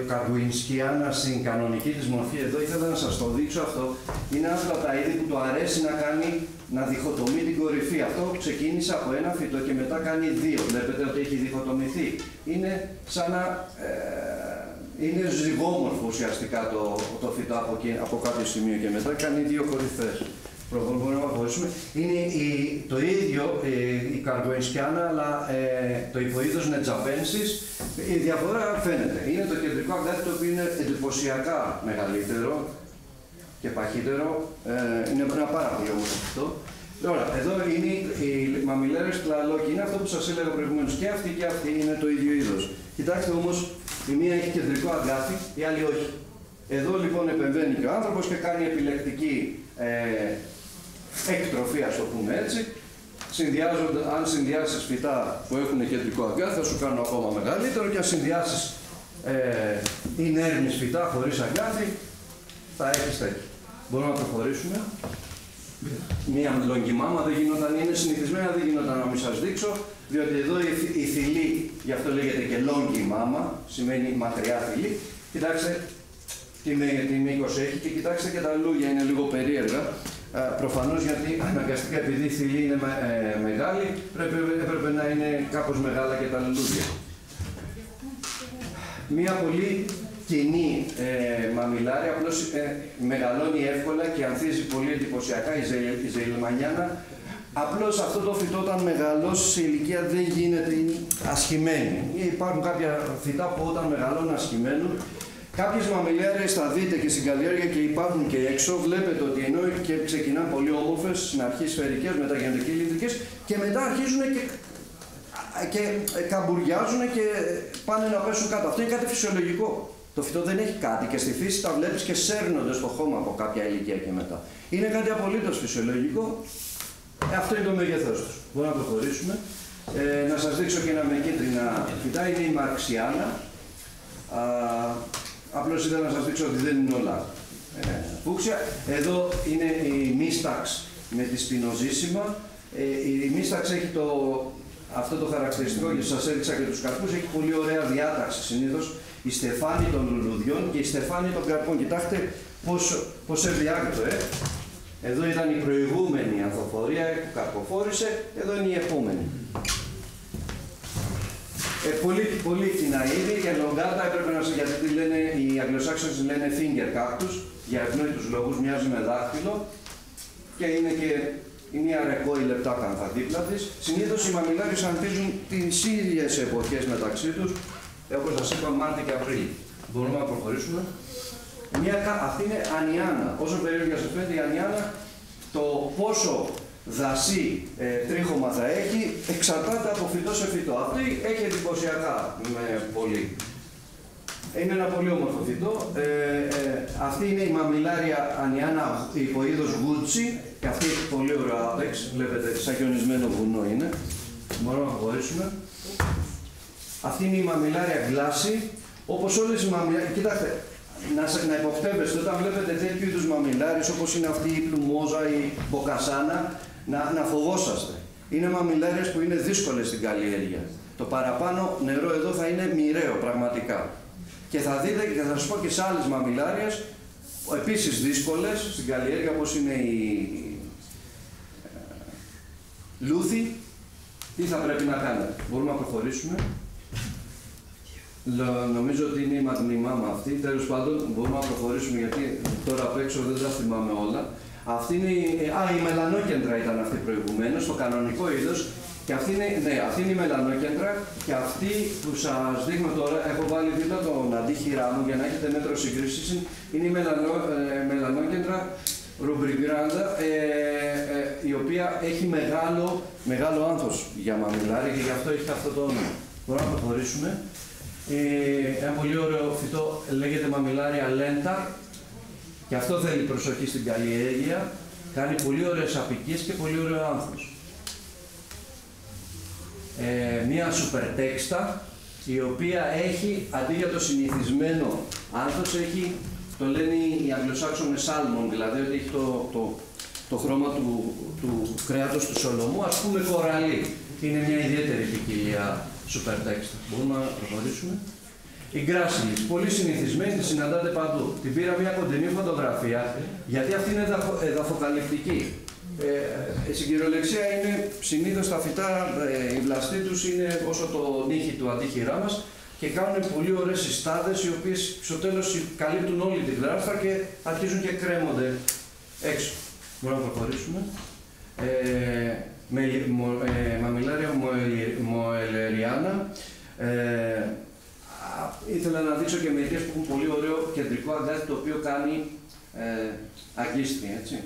καργουινσκιάνα στην κανονική της μορφή. Εδώ ήθελα να σας το δείξω αυτό. Είναι ένα από τα είδη που του αρέσει να κάνει να διχοτομεί την κορυφή. Αυτό ξεκίνησε από ένα φυτό και μετά κάνει δύο. Βλέπετε ότι έχει διχοτομηθεί. Είναι σαν να είναι ζυγόμορφο ουσιαστικά το φυτό από κάποιο σημείο και μετά κάνει δύο κορυφές. Μπορούμε να προχωρήσουμε. Είναι το ίδιο η καρποενσκιάνα, αλλά το υποείδος νετζαπένσης. Η διαφορά φαίνεται. Είναι το κεντρικό αγκάθι, το οποίο είναι εντυπωσιακά μεγαλύτερο και παχύτερο. Είναι ένα πάρα πολύ όμορφο φυτό. Τώρα, εδώ είναι οι μαμιλέρες κλαλόκι. Είναι αυτό που σας έλεγα προηγουμένως. Και αυτή είναι το ίδιο είδος. Κοιτάξτε όμως, η μία έχει κεντρικό αγκάθι, η άλλη όχι. Εδώ λοιπόν επεμβαίνει και ο άνθρωπος και κάνει επιλεκτική εκτροφή, ας το πούμε έτσι. Αν συνδυάσεις φυτά που έχουν κεντρικό αγκάθι, θα σου κάνουν ακόμα μεγαλύτερο, και αν συνδυάσεις ινέρμις φυτά χωρίς αγκάθι, θα έχεις τέτοιο. Μπορούμε να προχωρήσουμε. Μία λογγιμάμα δεν γινόταν, είναι συνηθισμένα, δεν γινόταν να μην σας δείξω, διότι εδώ η θηλή, γι' αυτό λέγεται και λογγιμάμα, σημαίνει μακριά θηλή. Κοιτάξτε τι μήκος έχει και κοιτάξτε και τα λούγια, είναι λίγο περίεργα. Προφανώς γιατί αναγκαστικά, επειδή η θηλή είναι μεγάλη, έπρεπε να είναι κάπως μεγάλα και τα λουλούδια. Μία πολύ κοινή μαμιλάρια, απλώς μεγαλώνει εύκολα και ανθίζει πολύ εντυπωσιακά, η ζεϊλμανιάνα. Απλώς αυτό το φυτό όταν μεγαλώσει σε ηλικία δεν γίνεται ασχημένη. Υπάρχουν κάποια φυτά που όταν μεγαλώνουν ασχημένουν. Κάποιες μαμιλάρες θα δείτε και στην καλλιέργεια και υπάρχουν και έξω. Βλέπετε ότι ενώ και ξεκινάνε πολύ όμορφες, στην αρχή σφαιρικές, μετά γίνονται κυλινδρικές και μετά αρχίζουν και καμπουριάζουν και πάνε να πέσουν κάτω. Αυτό είναι κάτι φυσιολογικό. Το φυτό δεν έχει κάτι και στη φύση τα βλέπεις και σέρνονται στο χώμα από κάποια ηλικία και μετά. Είναι κάτι απολύτως φυσιολογικό. Αυτό είναι το μέγεθός τους. Μπορούμε να προχωρήσουμε. Να σας δείξω και ένα με κίτρινα φυτά. Είναι η μαρξιάνα. Απλώς ήθελα να σας δείξω ότι δεν είναι όλα φούξια. Εδώ είναι η μίσταξ με τη σπινοζήσιμα. Η μίσταξ έχει αυτό το χαρακτηριστικό, και σας έδειξα και τους καρπούς, έχει πολύ ωραία διάταξη συνήθως. Η στεφάνη των λουλουδιών και η στεφάνη των καρπών. Κοιτάξτε πώς ευδιάκριτο, Εδώ ήταν η προηγούμενη ανθοφορία που καρποφόρησε, εδώ είναι η επόμενη. Πολύ κοινά είδη και λογκάτα έπρεπε να σας, γιατί λένε, οι Αγγλοσάξονες λένε finger cactus, για ευνόητους λόγους, μοιάζει με δάχτυλο και είναι και η μία ρεκόη λεπτάκανθα δίπλα της. Συνήθως οι μαμιλάρες ανθίζουν τις ίδιες εποχές μεταξύ τους, όπως σας είπα, Μάρτιο και Απρίλιο. Μπορούμε να προχωρήσουμε. Αυτή είναι ανιάνα. Όσο περίεργα σας φαίνεται, η ανιάνα, το πόσο δασί τρίχωμα θα έχει εξαρτάται από φυτό σε φυτό. Αυτή έχει εντυπωσιακά πολύ. Είναι ένα πολύ όμορφο φυτό. Αυτή είναι η μαμιλάρια ανιάνα υποείδος γούτσι και αυτή έχει πολύ ωραίο άπεξ. Βλέπετε, σαν χιονισμένο βουνό είναι. Μπορούμε να προχωρήσουμε. Αυτή είναι η μαμιλάρια γκλάση. Όπως όλες οι μαμιλάριες, κοιτάξτε, να υποπτεύεστε όταν βλέπετε τέτοιου είδους μαμιλάριες όπως είναι αυτή η πλουμόζα ή η μποκασάνα, να φοβόσαστε. Είναι μαμιλάριες που είναι δύσκολες στην καλλιέργεια. Το παραπάνω νερό εδώ θα είναι μοιραίο πραγματικά. Και θα δείτε και θα σας πω και σε άλλες μαμιλάριες, επίσης δύσκολες στην καλλιέργεια, όπως είναι η λούθη, τι θα πρέπει να κάνετε. Μπορούμε να προχωρήσουμε. Νομίζω ότι είναι η μαγνημάμα αυτή. Τέλος πάντων, μπορούμε να προχωρήσουμε γιατί τώρα απ' έξω δεν τα θυμάμαι όλα. Αυτή είναι η μελανόκεντρα ήταν αυτή προηγουμένως, το κανονικό είδος. Και αυτή είναι η μελανόκεντρα και αυτή που σας δείχνω τώρα, έχω βάλει δίπλα τον αντίχειρά μου για να έχετε μέτρο συγκρίσης, είναι η μελανόκεντρα ρουμπριγκράντα, η οποία έχει μεγάλο άνθος για μαμιλάρι και γι' αυτό έχει αυτό το όνομα. Μπορούμε να προχωρήσουμε. Ένα πολύ ωραίο φυτό λέγεται μαμιλάρια λέντα και αυτό θέλει προσοχή στην καλλιέργεια. Κάνει πολύ ωραίες απικίες και πολύ ωραίο άνθος. Μία σουπερτέξτα η οποία έχει αντί για το συνηθισμένο άνθος έχει, το λένε οι Αγγλοσάξονες σάλμον, δηλαδή ότι έχει το χρώμα του κρέατος του Σολομού, ας πούμε κοραλί. Είναι μια ιδιαίτερη ποικιλία σουπερτέξτα. Μπορούμε να προχωρήσουμε. Η γκράσιλης, πολύ συνηθισμένη, τη συναντάτε παντού. Την πήρα μια κοντινή φωτογραφία, γιατί αυτή είναι εδαφοκαλυπτική. Στην κυριολεξία είναι συνήθως τα φυτά, η βλαστή τους είναι όσο το νύχι του αντίχειρά μας και κάνουν πολύ ωραίες συστάδες οι οποίες στο τέλος καλύπτουν όλη την γράφα και αρχίζουν και κρέμονται έξω. Μπορούμε να προχωρήσουμε. Μαμιλάρια Moelleriana. Ήθελα να δείξω και μερικές που έχουν πολύ ωραίο κεντρικό αγκάθι το οποίο κάνει αγκίστρι, έτσι.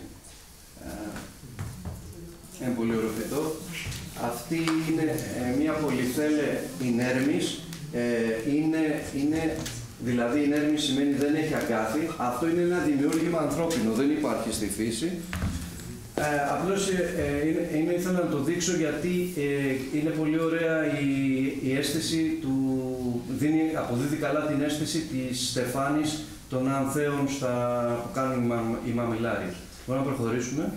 Ένα πολύ ωραίο φυτό. Αυτή είναι μια πολυθέλε ινέρμης. Δηλαδή ινέρμης σημαίνει δεν έχει αγκάθι. Αυτό είναι ένα δημιούργημα ανθρώπινο, δεν υπάρχει στη φύση. Απλώς ήθελα να το δείξω γιατί είναι πολύ ωραία η αίσθηση του, αποδίδει καλά την αίσθηση της στεφάνης των ανθέων που κάνουν οι μαμιλάριες. Μπορούμε να προχωρήσουμε.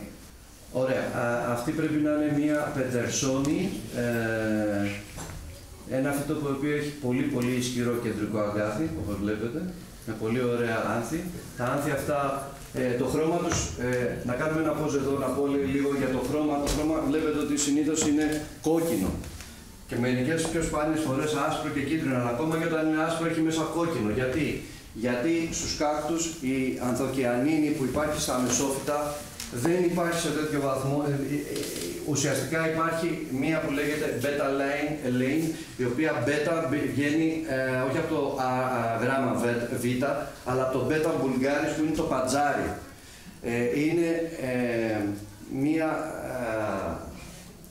Ωραία. Αυτή πρέπει να είναι μια πετερσόνη, ένα φυτό που έχει πολύ ισχυρό κεντρικό αγκάθι, όπως βλέπετε, με πολύ ωραία άνθη. Τα άνθη αυτά, το χρώμα τους, να κάνουμε ένα pause εδώ, να πω λίγο για το χρώμα. Το χρώμα βλέπετε ότι συνήθως είναι κόκκινο και μερικές πιο σπάνιες φορές άσπρο και κίτρινο, αλλά ακόμα και όταν είναι άσπρο έχει μέσα κόκκινο. Γιατί στους κάκτους η ανθοκιανίνη που υπάρχει στα μεσόφυτα δεν υπάρχει σε τέτοιο βαθμό. Ουσιαστικά υπάρχει μία που λέγεται beta lane, η οποία beta βγαίνει όχι από το γράμμα β, αλλά από το beta vulgaris που είναι το πατζάρι. Είναι μία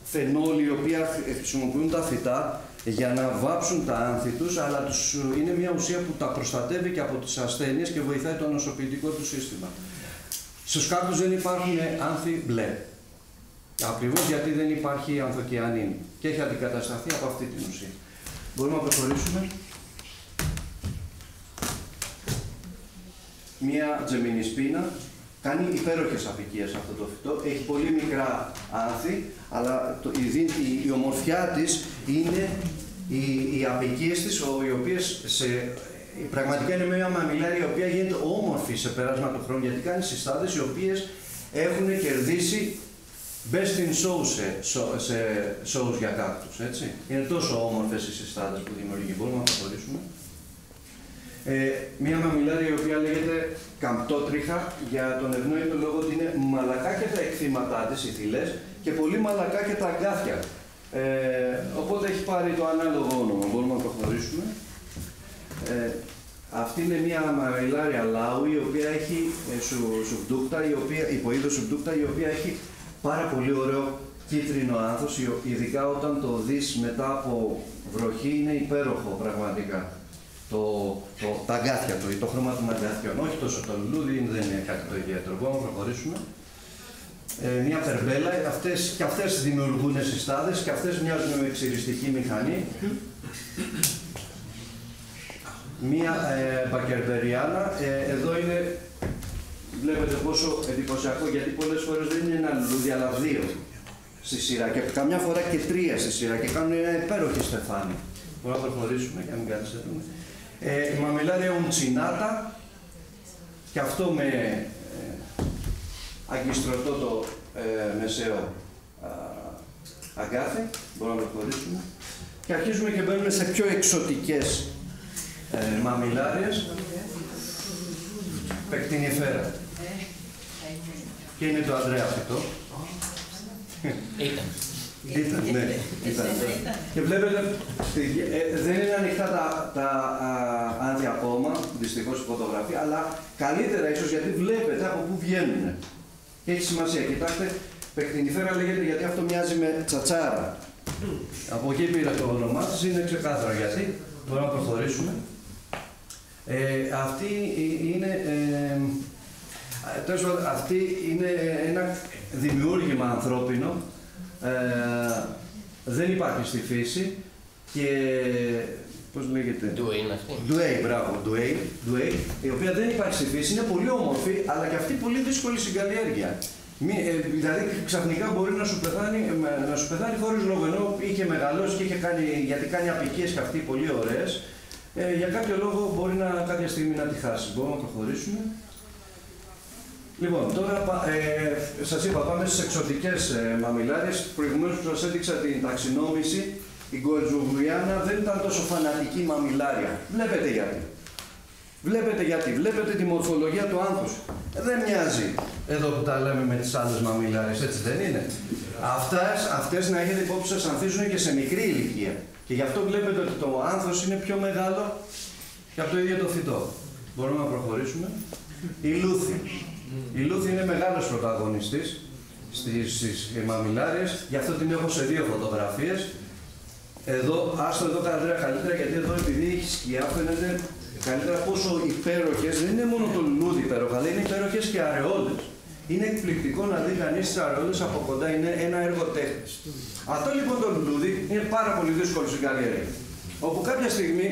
φαινόλη η οποία χρησιμοποιούν τα φυτά για να βάψουν τα άνθη τους, αλλά είναι μια ουσία που τα προστατεύει και από τις ασθένειες και βοηθάει το νοσοποιητικό του σύστημα. Στους κάκτους δεν υπάρχουν άνθη μπλε. Ακριβώς γιατί δεν υπάρχει ανθοκιανίνη και έχει αντικατασταθεί από αυτή την ουσία. Μπορούμε να προχωρήσουμε. Μία τζεμινισπίνα κάνει υπέροχες αποικίες αυτό το φυτό. Έχει πολύ μικρά άνθη, αλλά η ομορφιά της είναι οι αποικίες της, οι οποίες πραγματικά είναι μια μαμιλάρια η οποία γίνεται όμορφη σε περάσμα του χρόνου, γιατί κάνει συστάδες οι οποίες έχουν κερδίσει best in show σε shows για κάκτους, έτσι. Είναι τόσο όμορφες οι συστάδες που δημιουργεί. Μπορούμε να προχωρήσουμε. Μια μαμιλάρια η οποία λέγεται καμπτότριχα για τον ευνόητο λόγο ότι είναι μαλακά και τα εκθήματά της, οι θηλές, και πολύ μαλακά και τα αγκάθια. Οπότε έχει πάρει το ανάλογο όνομα. Μπορούμε να προχωρήσουμε. Αυτή είναι μια μαμιλάρια λάου, η οποία έχει υποείδος σουμπτούκτα, η οποία έχει πάρα πολύ ωραίο κίτρινο άνθος, ειδικά όταν το δεις μετά από βροχή, είναι υπέροχο πραγματικά. Τα αγκάθια του, το χρώμα των αγκάθιων, όχι τόσο το λουλούδι, δεν είναι κάτι το ιδιαίτερο. Μπορούμε να προχωρήσουμε. Μια περμπέλα, και αυτές δημιουργούν συστάδες και αυτές μοιάζουν με ξυριστική μηχανή. Μία μπακερβεριάνα, εδώ είναι, βλέπετε πόσο εντυπωσιακό, γιατί πολλές φορές δεν είναι ένα λουλούδι, αλλά δύο στη σειρά και καμιά φορά και τρία στη σειρά και κάνουν ένα υπέροχη στεφάνι. Μπορούμε να προχωρήσουμε και να μην καθυστερούμε. Μαμιλάρια ουντσινάτα, και αυτό με αγκιστρωτό το μεσαίο αγκάθι. Μπορούμε να προχωρήσουμε. Και αρχίζουμε και μπαίνουμε σε πιο εξωτικές μαμιλάριες. Πεκτινιφέρα. Και είναι το Ανδρέα φυτό. Ήταν, ναι. Και βλέπετε, δεν είναι ανοιχτά τα άνθη ακόμα, δυστυχώς η φωτογραφία, αλλά καλύτερα ίσως γιατί βλέπετε από πού βγαίνουν. Και έχει σημασία. Κοιτάξτε, πεκτινιφέρα λέγεται γιατί αυτό μοιάζει με τσατσάρα. Από εκεί πήρα το όνομά της, είναι ξεκάθαρο γιατί. Μπορούμε να προχωρήσουμε. Αυτή είναι ένα δημιούργημα ανθρώπινο. Δεν υπάρχει στη φύση και πώς λέγεται? Ντουέι αυτή. Ντουέι, μπράβο, ντουέι, η οποία δεν υπάρχει στη φύση, είναι πολύ όμορφη, αλλά και αυτή πολύ δύσκολη στην καλλιέργεια. Δηλαδή ξαφνικά μπορεί να σου πεθάνει χωρίς λόγο, ενώ είχε μεγαλώσει και είχε κάνει, γιατί κάνει αποικίες και αυτή πολύ ωραίες, για κάποιο λόγο μπορεί κάποια στιγμή να τη χάσει. Μπορούμε να προχωρήσουμε. Λοιπόν, τώρα σας είπα, πάμε στις εξωτικές μαμιλάριες. Προηγουμένως που σας έδειξα την ταξινόμηση, η Γκολτζουγλουιάνα δεν ήταν τόσο φανατική μαμιλάρια. Βλέπετε γιατί. Βλέπετε τη μορφολογία του άνθους. Δεν μοιάζει εδώ που τα λέμε με τις άλλες μαμιλάριες, έτσι δεν είναι. Αυτές να έχετε υπόψη σας ανθίζουν και σε μικρή ηλικία. Και γι' αυτό βλέπετε ότι το άνθος είναι πιο μεγάλο και από το ίδιο το φυτό. Μπορούμε να προχωρήσουμε. Η λούθη. Η λούθη είναι μεγάλος πρωταγωνιστής στις μαμιλάριες, γι' αυτό την έχω σε 2 φωτογραφίες. Εδώ, άστο εδώ καλύτερα, γιατί εδώ επειδή έχει σκιά φαίνεται καλύτερα πόσο υπέροχες, δεν είναι μόνο το λουλούδι υπέροχα, αλλά είναι υπέροχες και αρεόλες. Είναι εκπληκτικό να δει κανείς τις αρεόλες από κοντά, είναι ένα έργο τέχνης. Αυτό λοιπόν το λουλούδι είναι πάρα πολύ δύσκολο στην καλλιέργεια. Όπου κάποια στιγμή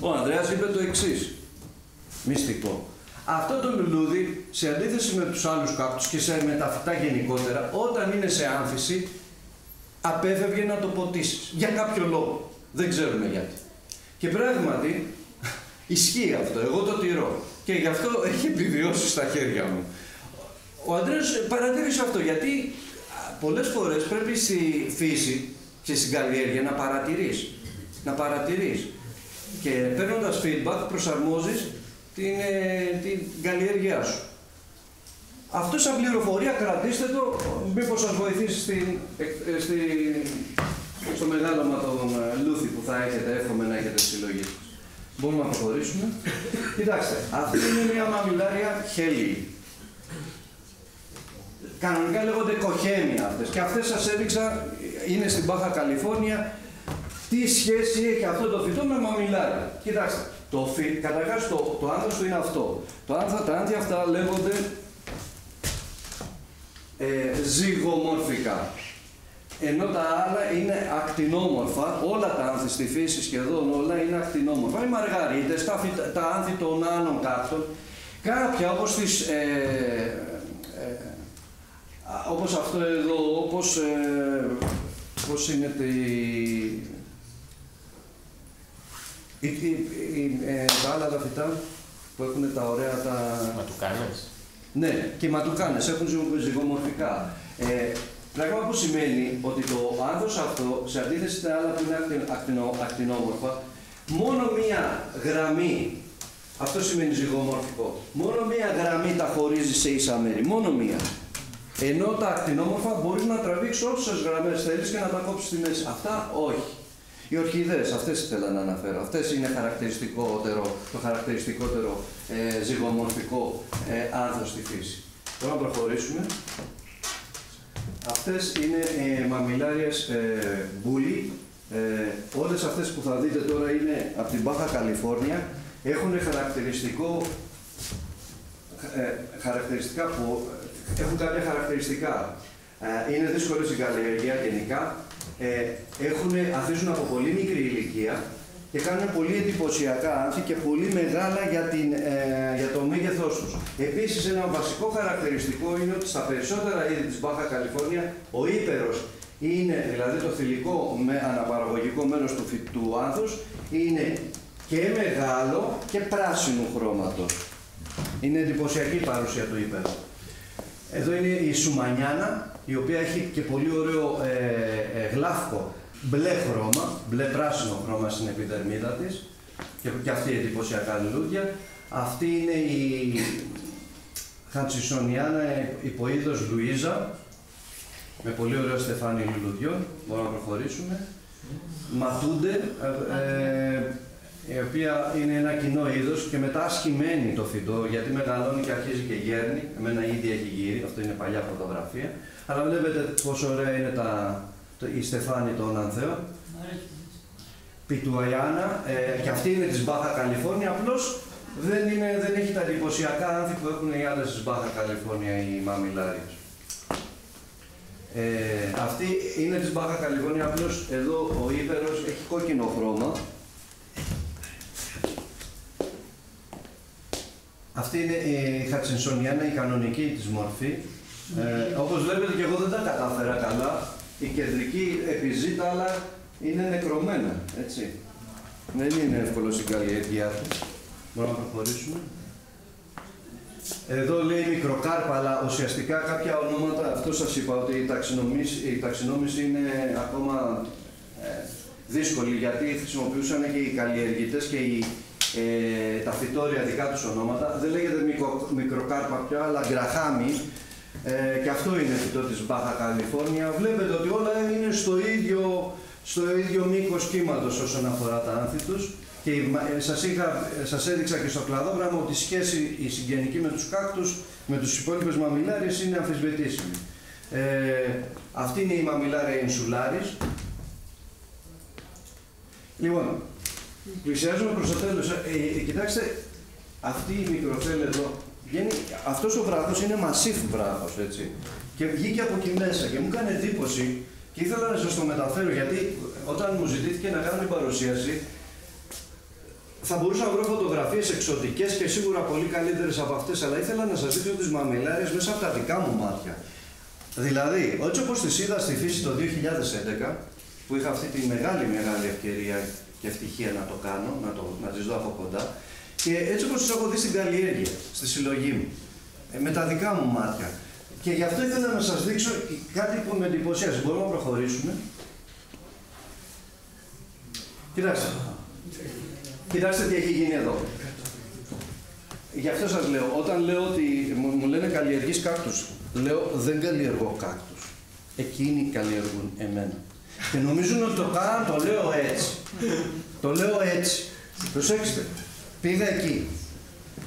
ο Ανδρέας είπε το εξής, μυστικό. Αυτό το λουλούδι, σε αντίθεση με τους άλλους κάκτους και με τα φυτά γενικότερα, όταν είναι σε άμφιση, απέφευγε να το ποτίσεις. Για κάποιο λόγο. Δεν ξέρουμε γιατί. Και πράγματι, ισχύει αυτό. Εγώ το τηρώ. Και γι' αυτό έχει επιβιώσει στα χέρια μου. Ο Ανδρέας παρατήρησε αυτό, γιατί πολλές φορές πρέπει στη φύση και στην καλλιέργεια να παρατηρείς. Και παίρνοντας feedback προσαρμόζεις την καλλιέργειά σου. Αυτό σαν πληροφορία κρατήστε το, μήπως σας βοηθήσει στο μεγάλωμα των λούθη που θα έχετε, εύχομαι να έχετε στη συλλογή σας. Μπορούμε να προχωρήσουμε. Κοιτάξτε, αυτή είναι μια μαμιλάρια χέλη. Κανονικά λέγονται κοχέμια αυτές και αυτές σας έδειξα, είναι στην Μπάχα Καλιφόρνια. Τι σχέση έχει αυτό το φυτό με μαμιλάρια? Κοιτάξτε, καταρχάς το άνθος του είναι αυτό. Τα άνθια αυτά λέγονται ζυγομορφικά. Ενώ τα άλλα είναι ακτινόμορφα, όλα τα άνθη στη φύση σχεδόν όλα είναι ακτινόμορφα. Οι μαργαρίτες, τα άνθη των άλλων κάκτων, κάποια όπως αυτό εδώ, όπως είναι τα άλλα τα φυτά που έχουν τα ωραία τα... Ματουκάνες. Ναι, και οι ματουκάνες έχουν ζυγομορφικά. Πράγμα που σημαίνει ότι το άνθος αυτό, σε αντίθεση με τα άλλα που είναι ακτινόμορφα, μόνο μία γραμμή, αυτό σημαίνει ζυγομορφικό, μόνο μία γραμμή τα χωρίζει σε ίσα μέρη, μόνο μία. Ενώ τα ακτινόμορφα μπορείς να τραβήξεις όσες γραμμές θέλεις και να τα κόψεις στη μέση. Αυτά όχι. Οι ορχιδέες, αυτές ήθελα να αναφέρω. Αυτές είναι το χαρακτηριστικότερο ζυγομορφικό άνθος στη φύση. Τώρα να προχωρήσουμε. Αυτές είναι μαμιλάριες μπούλι. Όλες αυτές που θα δείτε τώρα είναι από την Μπάχα Καλιφόρνια. Έχουν έχουν κάποια χαρακτηριστικά. Είναι δύσκολες στην καλλιέργεια γενικά. Ανθίζουν από πολύ μικρή ηλικία και κάνουν πολύ εντυπωσιακά άνθη και πολύ μεγάλα για το μέγεθός τους. Επίσης, ένα βασικό χαρακτηριστικό είναι ότι στα περισσότερα είδη της Μπάχα Καλιφόρνια ο ύπερος είναι, δηλαδή το θηλυκό αναπαραγωγικό μέρος του άνθους, είναι και μεγάλο και πράσινου χρώματος. Είναι εντυπωσιακή η παρουσία του ύπερου. Εδώ είναι η Σουμανιάνα, η οποία έχει και πολύ ωραίο γλάφκο μπλε χρώμα, μπλε-πράσινο χρώμα στην επιδερμίδα της και αυτή η εντυπωσιακά λουλούδια. Αυτή είναι η Χαντσισονιάνα υποείδος Λουίζα, με πολύ ωραίο στεφάνι λουλουδιών. Μπορούμε να προχωρήσουμε. Ματούντε, η οποία είναι ένα κοινό είδος και μετά ασχημένει το φυτό, γιατί μεγαλώνει και αρχίζει και γέρνει. Εμένα ήδη έχει γύρει, αυτό είναι παλιά φωτογραφία. Αλλά βλέπετε πόσο ωραία είναι η στεφάνη των ανθέων. Πιτουαϊάνα, και αυτή είναι της Μπάχα Καλιφόρνια, απλώς δεν έχει τα εντυπωσιακά άνθη που έχουν οι άλλες της Μπάχα Καλιφόρνια, οι μαμιλάριες. Αυτή είναι της Μπάχα Καλιφόρνια, απλώς εδώ ο ύπερος έχει κόκκινο χρώμα. Αυτή είναι η Χατσινσονιάνα, η κανονική της μορφή. Όπως βλέπετε και εγώ δεν τα κατάφερα καλά. Η κεντρική επιζήτα, αλλά είναι νεκρωμένα, έτσι. Δεν είναι εύκολο στην καλλιέργειά του. Μπορούμε να προχωρήσουμε. Εδώ λέει μικροκάρπα, αλλά ουσιαστικά κάποια ονόματα, αυτό σας είπα ότι η ταξινόμηση είναι ακόμα δύσκολη, γιατί χρησιμοποιούσαν και οι καλλιεργητές και τα φυτόρια δικά τους ονόματα. Δεν λέγεται μικροκάρπα πια, αλλά γκραχάμι. Και αυτό είναι φυτό της Μπάχα Καλιφόρνια. Βλέπετε ότι όλα είναι στο ίδιο μήκος κύματος όσον αφορά τα άνθη τους. Και σας έδειξα και στο κλαδόγραμμα ότι η σχέση η συγγενική με τους κάκτους, με τους υπόλοιπες μαμιλάριες είναι αμφισβητήσιμη. Αυτή είναι η μαμιλάρια insularis. Λοιπόν, πλησιάζουμε προς το τέλος. Κοιτάξτε, αυτή η μικροθέλη εδώ, αυτός ο βράχος είναι massif βράχος, έτσι. Και βγήκε από εκεί μέσα και μου έκανε εντύπωση και ήθελα να σας το μεταφέρω, γιατί όταν μου ζητήθηκε να κάνω την παρουσίαση, θα μπορούσα να βρω φωτογραφίες εξωτικές και σίγουρα πολύ καλύτερες από αυτές, αλλά ήθελα να σας δείξω τις μαμιλάριες μέσα από τα δικά μου μάτια. Δηλαδή, έτσι όπως τις είδα στη φύση το 2011, που είχα αυτή τη μεγάλη ευκαιρία και ευτυχία να το κάνω, να τις δω από κοντά, και έτσι όπως τις έχω δει στην καλλιέργεια, στη συλλογή μου, με τα δικά μου μάτια. Και γι' αυτό ήθελα να σας δείξω κάτι που με εντυπωσίασε. Μπορούμε να προχωρήσουμε. Κοιτάξτε. Κοιτάξτε τι έχει γίνει εδώ. Γι' αυτό σας λέω, όταν λέω ότι μου λένε καλλιεργείς κάκτους, λέω δεν καλλιεργώ κάκτους. Εκείνοι καλλιεργούν εμένα. Και νομίζουν ότι το κάνω, το λέω έτσι. Το λέω έτσι. Προσέξτε, πήγα εκεί.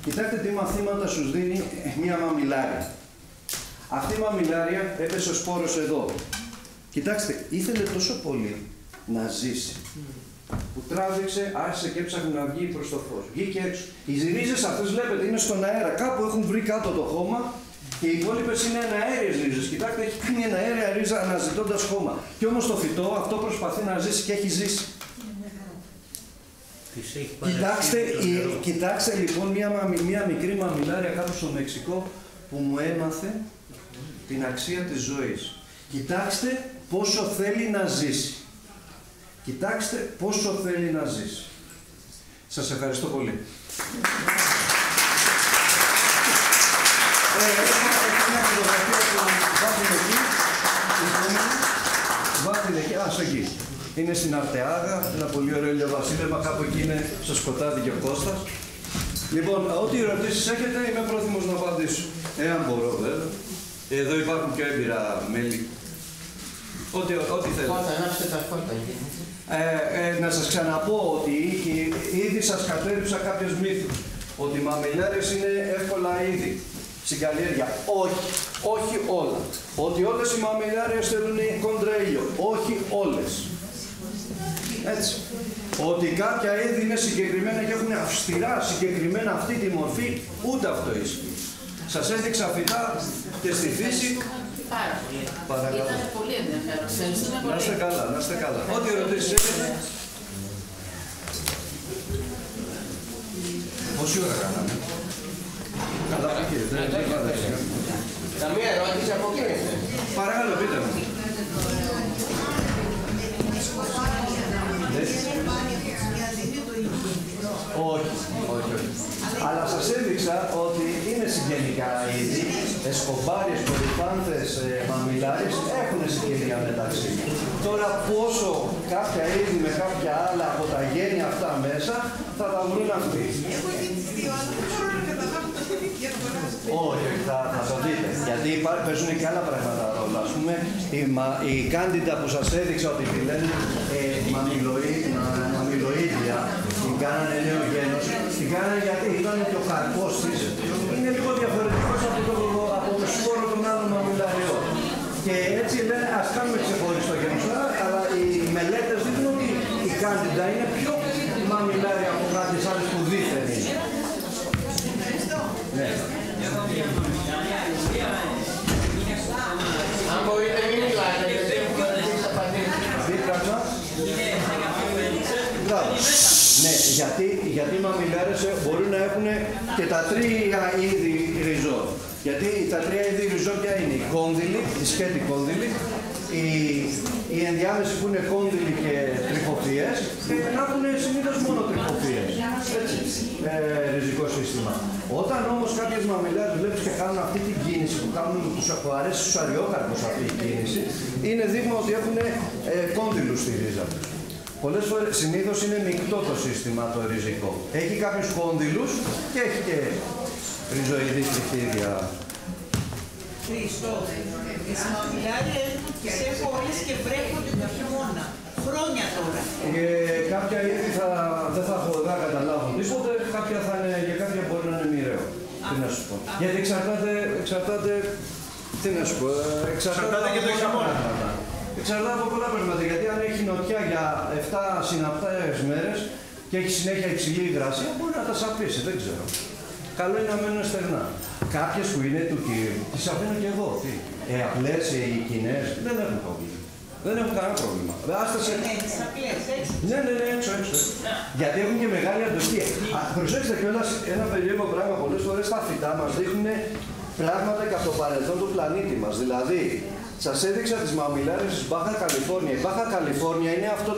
Κοιτάξτε τι μαθήματα σου δίνει μια μαμιλάρια. Αυτή η μαμιλάρια έπεσε ο σπόρος εδώ. Κοιτάξτε, ήθελε τόσο πολύ να ζήσει, που τράβηξε, άρχισε και έψαχνε να βγει προς το φως. Βγήκε έξω. Οι ρίζες αυτές βλέπετε είναι στον αέρα. Κάπου έχουν βρει κάτω το χώμα και οι υπόλοιπες είναι εναέριες ρίζες. Κοιτάξτε, έχει κάνει εναέρια ρίζα αναζητώντας χώμα. Και όμως το φυτό αυτό προσπαθεί να ζήσει και έχει ζήσει. Κοιτάξτε λοιπόν μια μικρή μαμιλάρια κάπου στο Μεξικό που μου έμαθε την αξία της ζωής. Κοιτάξτε πόσο θέλει να ζήσει. Κοιτάξτε πόσο θέλει να ζήσει. Σας ευχαριστώ πολύ. Μια φωτογραφία που βάζουμε εκεί. Βάζουμε εκεί. Ας εκεί. Είναι στην Αρτεάγα, ένα πολύ ωραίο ηλιοβασίλευμα, κάπου εκεί είναι στο σκοτάδι και ο Κώστας. Λοιπόν, ό,τι ερωτήσεις έχετε είμαι πρόθυμος να απαντήσω. Εάν μπορώ βέβαια. Εδώ υπάρχουν και έμπειρα μέλη. Ό,τι θέλετε. Φώτα, ανάψτε τα φώτα. Να σας ξαναπώ ότι ήδη σας κατέριψα κάποιες μύθους. Ότι οι μαμιλάρες είναι εύκολα είδη στην καλλιέργεια. Όχι, όχι όλα. Ότι όλες οι μαμιλάρες θέλουν κόντρα ήλιο. Όχι όλες. Έτσι. Ότι κάποια είδη είναι συγκεκριμένα και έχουν αυστηρά συγκεκριμένα αυτή τη μορφή, ούτε αυτό ισχύει. Σας έδειξα φυτά και στη φύση. Πάρα πολύ. Παρακαλώ. Ήταν πολύ ενδιαφέρον. Ευχαριστούμε πολύ. Να είστε καλά, να είστε καλά. Ό,τι ερωτήσεις έχετε. Πόση ώρα κάναμε? Καλά, κύριε. Καμία ερώτηση από κύριε. Παρακαλώ, πείτε μου. Όχι, όχι, όχι. Αλλά σας έδειξα ότι είναι συγγενικά είδη, εσκομπάριες, κορυφάνθες, μαμιλάρες έχουν συγγενεία μεταξύ. Τώρα πόσο κάποια είδη με κάποια άλλα από τα γένια αυτά μέσα θα τα βρουν αυτοί. Όχι, θα το δείτε. Γιατί παίζουν και άλλα πράγματα ρόλο. Ας πούμε, η κάντιντα που σας έδειξα ότι τη λένε μαμιλοίδια, την κάνανε νέο γένος, την κάνανε γιατί ήταν και ο καρπός της είναι λίγο διαφορετικός από το σπόρο των άλλων μαμιλαριών. Και έτσι λένε, ας κάνουμε ξεχωριστό γένος, αλλά οι μελέτες δείχνουν ότι η κάντιντα είναι πιο μαμιλάρια από κάποιες άλλες που δίθεν είναι. Ναι. Αν μπορείτε μην μιλάτε, γιατί έχω ναι, γιατί οι μαμιλάρες μπορούν να έχουν και τα τρία είδη ριζών. Γιατί τα τρία είδη ριζών ποια είναι? Η κόνδυλη, η σκέτη κόνδυλη, οι ενδιάμεση που είναι κόνδυλοι και τριχοφυές και να έχουν συνήθως μόνο τριχοφυές. Έτσι. ριζικό σύστημα. Όταν όμως κάποιες μαμιλάρες βλέπεις και κάνουν αυτή την κίνηση που αρέσει στους αριόκαρπους αυτή η κίνηση, είναι δείγμα ότι έχουν κόντυλους στη ρίζα τους. Πολλές φορές, συνήθως είναι μεικτό το σύστημα το ριζικό. Έχει κάποιους κόντυλους και έχει και ριζοειδή κριτήρια. Χριστό, τις μαμιλάριες τις έχω όλες και βρέχονται το χειμώνα. Χρόνια τώρα. Κάποια είδη δεν θα καταλάβουν τίποτε, κάποια θα είναι, για κάποια μπορεί να είναι μοιραίο. Τι να σου πω. Γιατί εξαρτάται, τι να σου πω, εξαρτάται και το χειμώνα. Εξαρτάται από πολλά πράγματα, γιατί αν έχει νοτιά για 7 συναπτές μέρες και έχει συνέχεια υψηλή υγρασία, μπορεί να τα σαπίσει, δεν ξέρω. Καλό είναι να μένουν στεγνά. Κάποιες που είναι του κύριου, τις αφήνω και εγώ. Απλές οι κοινές δεν έχουν πρόβλημα. Δεν έχουν κανένα πρόβλημα. Ναι, έξω. Γιατί έχουν και μεγάλη αντοχή. Προσέξτε κιόλας ένα περίεργο πράγμα. Πολλές φορές τα φυτά μας δείχνουν πράγματα κατά το παρελθόν του πλανήτη μας. Δηλαδή, σας έδειξα τις μαμιλάρες της Μπάχα Καλιφόρνια. Η Μπάχα Καλιφόρνια είναι αυτό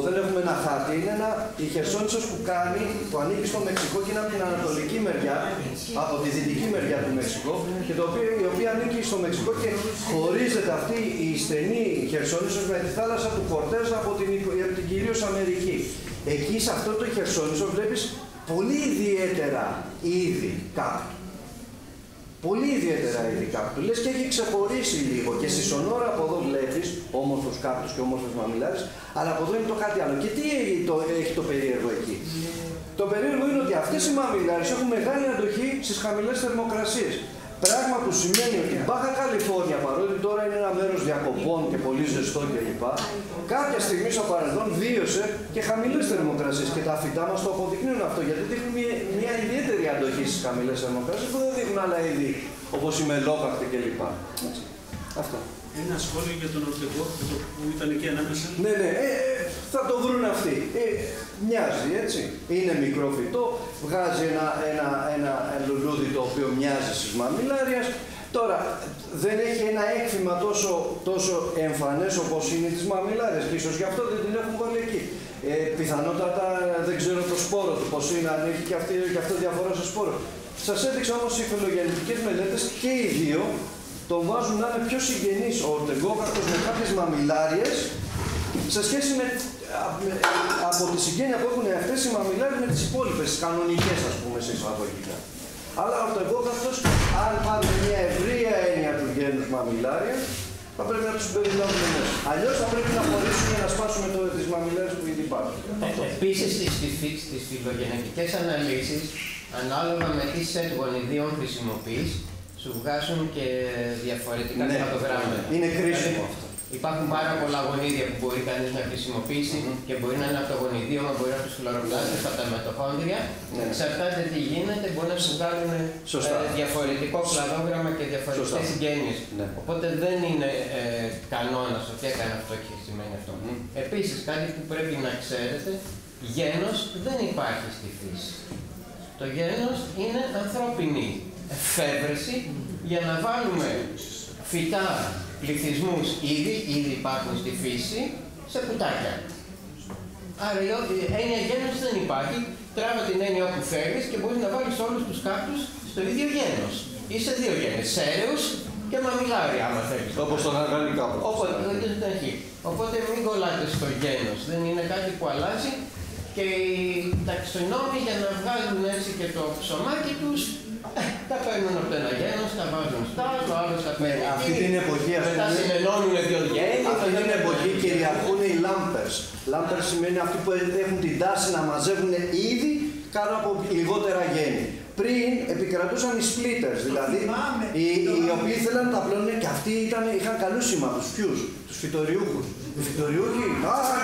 δεν έχουμε ένα χάρτη, είναι η Χερσόνησος που ανήκει στο Μεξικό και είναι από την ανατολική μεριά, από τη δυτική μεριά του Μεξικού, και η οποία ανήκει στο Μεξικό και χωρίζεται αυτή η στενή Χερσόνησος με τη θάλασσα του Κορτές από την κυρίως Αμερική. Εκεί σε αυτό το Χερσόνησο βλέπεις πολύ ιδιαίτερα είδη κάπου. Πολύ ιδιαίτερα είδη κάκτου. Λες και έχει ξεχωρίσει λίγο. Και στη Σονόρα από εδώ βλέπεις όμορφους κάκτους και όμορφες μαμιλάρες, αλλά από εδώ είναι το κάτι άλλο. Και τι έχει το περίεργο εκεί. Το περίεργο είναι ότι αυτές οι μαμιλάρες έχουν μεγάλη αντοχή στις χαμηλές θερμοκρασίες. Πράγμα που σημαίνει ότι η Μπάχα Καλιφόρνια, παρότι τώρα είναι ένα μέρος διακοπών και πολύ ζεστό κλπ., κάποια στιγμή στο παρελθόν βίωσε και χαμηλές θερμοκρασίες. Και τα φυτά μας το αποδεικνύουν αυτό, γιατί δείχνουν μια ιδιαίτερη αντοχή στις χαμηλές θερμοκρασίες που δεν δείχνουν άλλα είδη όπως η μελόπακτη κλπ. Αυτό. Ένα σχόλιο για τον Ορτεγκό που ήταν εκεί ανάμεσα. Ναι, θα το βρουν αυτοί. Μοιάζει, έτσι. Είναι μικρό φυτό, βγάζει ένα λουλούδι το οποίο μοιάζει στις μαμιλάριες. Τώρα, δεν έχει ένα έκφυμα τόσο εμφανές όπως είναι τις μαμιλάριες και ίσως γι' αυτό δεν την έχουν βάλει εκεί. Πιθανότατα δεν ξέρω το σπόρο του πώς είναι, αν έχει και αυτό διαφορά στο σπόρο. Σας έδειξα όμως οι φυλλογενετικές μελέτες και οι δύο τον βάζουν να είναι πιο συγγενής ο ορτεγκόκαρπος με κάποιες μαμιλάριες σε σχέση από τη συγγένεια που έχουν αυτές οι μαμιλάριες με τις υπόλοιπες, τις κανονικές ας πούμε σε εισαγωγικά. Αλλά ο ορτεγκόκαρπος, αν πάρουμε μια ευρεία έννοια του γένους μαμιλάρια, θα πρέπει να τους περιλάβουμε μέσα. Αλλιώς θα πρέπει να χωρίσουμε και να σπάσουμε τις μαμιλάριες που ήδη υπάρχουν. Επίσης στις φυλλογενετικές αναλύσεις, ανάλογα με τι σετ γονιδίων χρησιμοποιείς, σου βγάζουν και διαφορετικά χρωματογράμματα. Είναι κρίσιμο αυτό. Υπάρχουν πάρα πολλά γονίδια που μπορεί κανείς να χρησιμοποιήσει και μπορεί να είναι από το γονιδίωμα, μπορεί από τους φλωροβλάστες, από τα μετοχόνδρια. Εξαρτάται τι γίνεται, μπορεί να σου βγάλουν διαφορετικό κλαδόγραμμα και διαφορετικές συγγένειες. Οπότε δεν είναι κανόνας ότι έκανε αυτό και σημαίνει αυτό. Επίσης, κάτι που πρέπει να ξέρετε, γένος δεν υπάρχει στη φύση. Το γένος είναι ανθρώπινη εφεύρεση για να βάλουμε φυτά, πληθυσμούς ήδη υπάρχουν στη φύση, σε κουτάκια. Άρα η έννοια γένος δεν υπάρχει. Τράβα την έννοια όπου θέλεις και μπορείς να βάλεις όλους τους κάκτους στο ίδιο γένος. Ή σε δύο γένες, σέρεους και μαμιλάρια, άμα θέλεις. Όπως τον αργανικά. Οπότε μην κολλάτε στο γένος. Δεν είναι κάτι που αλλάζει. Και οι ταξινόμοι για να βγάλουν έτσι και το ψωμάκι τους, τα παίρνουν από το ένα γένος, τα βάζουν στο άλλο, τα παίρνουν αυτή την εποχή, μετά συνενώνουν δύο γέννη. Αυτή την εποχή κυριαρχούν οι lampers. Lampers σημαίνει αυτοί που έχουν την τάση να μαζεύουν ήδη κάτω από λιγότερα γέννη. Πριν επικρατούσαν οι splitters, δηλαδή οι οποίοι ήθελαν να τα πλώνουν και αυτοί είχαν καλούς σήματους. Ποιους? Τους φυτοριούχους. Οι φυτοριούχοι,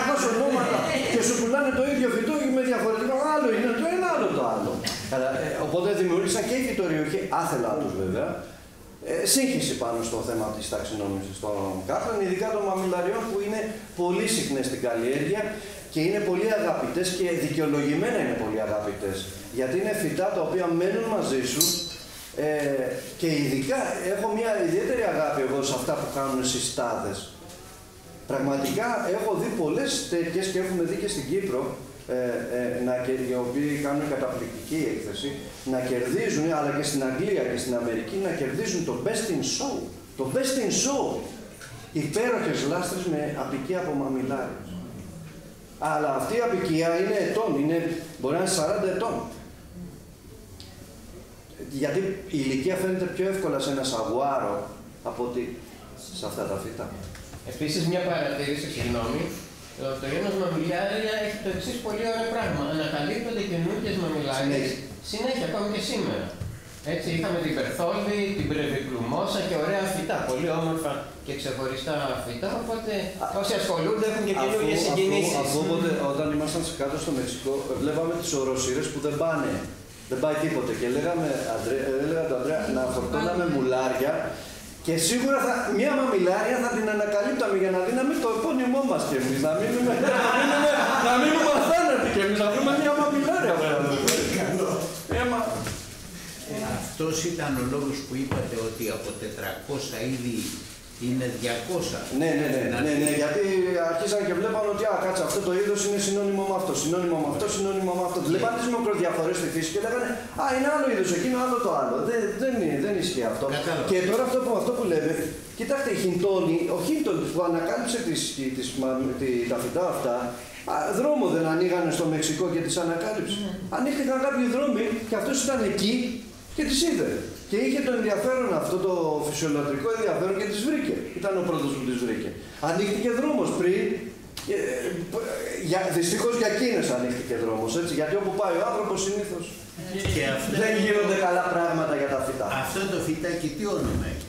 βάζω ονόματα και σου πουλάνε το ίδιο φυτό με διαφορετικό. Άλλο είναι το ένα, άλλο το άλλο. Οπότε δημιούργησαν και οι φυτοριούχοι, άθελά τους βέβαια, σύγχυση πάνω στο θέμα της ταξινόμησης των κάρτων, ειδικά των μαμιλαριών που είναι πολύ συχνές στην καλλιέργεια και είναι πολύ αγαπητές και δικαιολογημένα είναι πολύ αγαπητές. Γιατί είναι φυτά τα οποία μένουν μαζί σου και ειδικά έχω μια ιδιαίτερη αγάπη εγώ σε αυτά που κάνουν συστάδες. Πραγματικά έχω δει πολλές τέτοιες και έχουμε δει και στην Κύπρο οι οποίοι κάνουν καταπληκτική έκθεση, να κερδίζουν, αλλά και στην Αγγλία και στην Αμερική, να κερδίζουν το Best in Show. Το Best in Show. Υπέροχες λάστρες με απικία από μαμιλάρες. Αλλά αυτή η απικία είναι ετών, μπορεί να είναι 40 ετών. Γιατί η ηλικία φαίνεται πιο εύκολα σε ένα σαγουάρο από ότι σε αυτά τα φύτα. Επίσης, μια παρατήρηση, συγγνώμη. Το γένος μαμιλάρια έχει το εξής πολύ ωραίο πράγμα. Ανακαλύπτονται καινούργιες μαμιλάριες συνέχεια, ακόμη και σήμερα. Έτσι, είχαμε την Περθόλβη, την Πρεβικλουμόσα και ωραία φυτά, πολύ όμορφα και ξεχωριστά φυτά. Οπότε όσοι ασχολούνται έχουν και καινούργιες συγκινήσεις. Αφού όταν ήμασταν κάτω στο Μεξικό, βλέπαμε τις οροσύρες που δεν πάνε. Δεν πάει τίποτε. Και έλεγα τον Ανδρέα να φορτώναμε μουλάρια και σίγουρα μία μαμιλάρια θα την ανακαλύπταμε για να δίναμε το επώνυμό μας κι εμείς. Να μείνουμε αθάνατοι κι εμείς, να βρούμε μία μαμιλάρια. Αυτός ήταν ο λόγος που είπατε ότι από 400 ήδη είναι 200. Ναι, γιατί αρχίσαν και βλέπαν ότι κάτσε, αυτό το είδος είναι συνώνυμο με αυτό, συνώνυμο με αυτό, συνώνυμο με αυτό. Βλέπαν τις μικροδιαφορές στη φύση και λέγανε είναι άλλο είδος, εκείνο άλλο το άλλο. Δεν ισχύει αυτό. Και τώρα αυτό που λέμε, κοιτάξτε, ο Χίλτον που ανακάλυψε τα φυτά αυτά, δρόμο δεν ανοίγανε στο Μεξικό και τις ανακάλυψε. Ανοίχθηκαν κάποιοι δρόμοι και αυτός ήταν εκεί και τις είδε. Και είχε το ενδιαφέρον αυτό, το φυσιολογικό ενδιαφέρον και τις βρήκε. Ήταν ο πρώτος που τις βρήκε. Ανοίχτηκε δρόμος πριν, δυστυχώς για εκείνες ανοίχτηκε δρόμος, έτσι, γιατί όπου πάει ο άνθρωπος συνήθως δεν γίνονται καλά πράγματα για τα φυτά. Αυτό το φυτάκι τι όνομα έχει?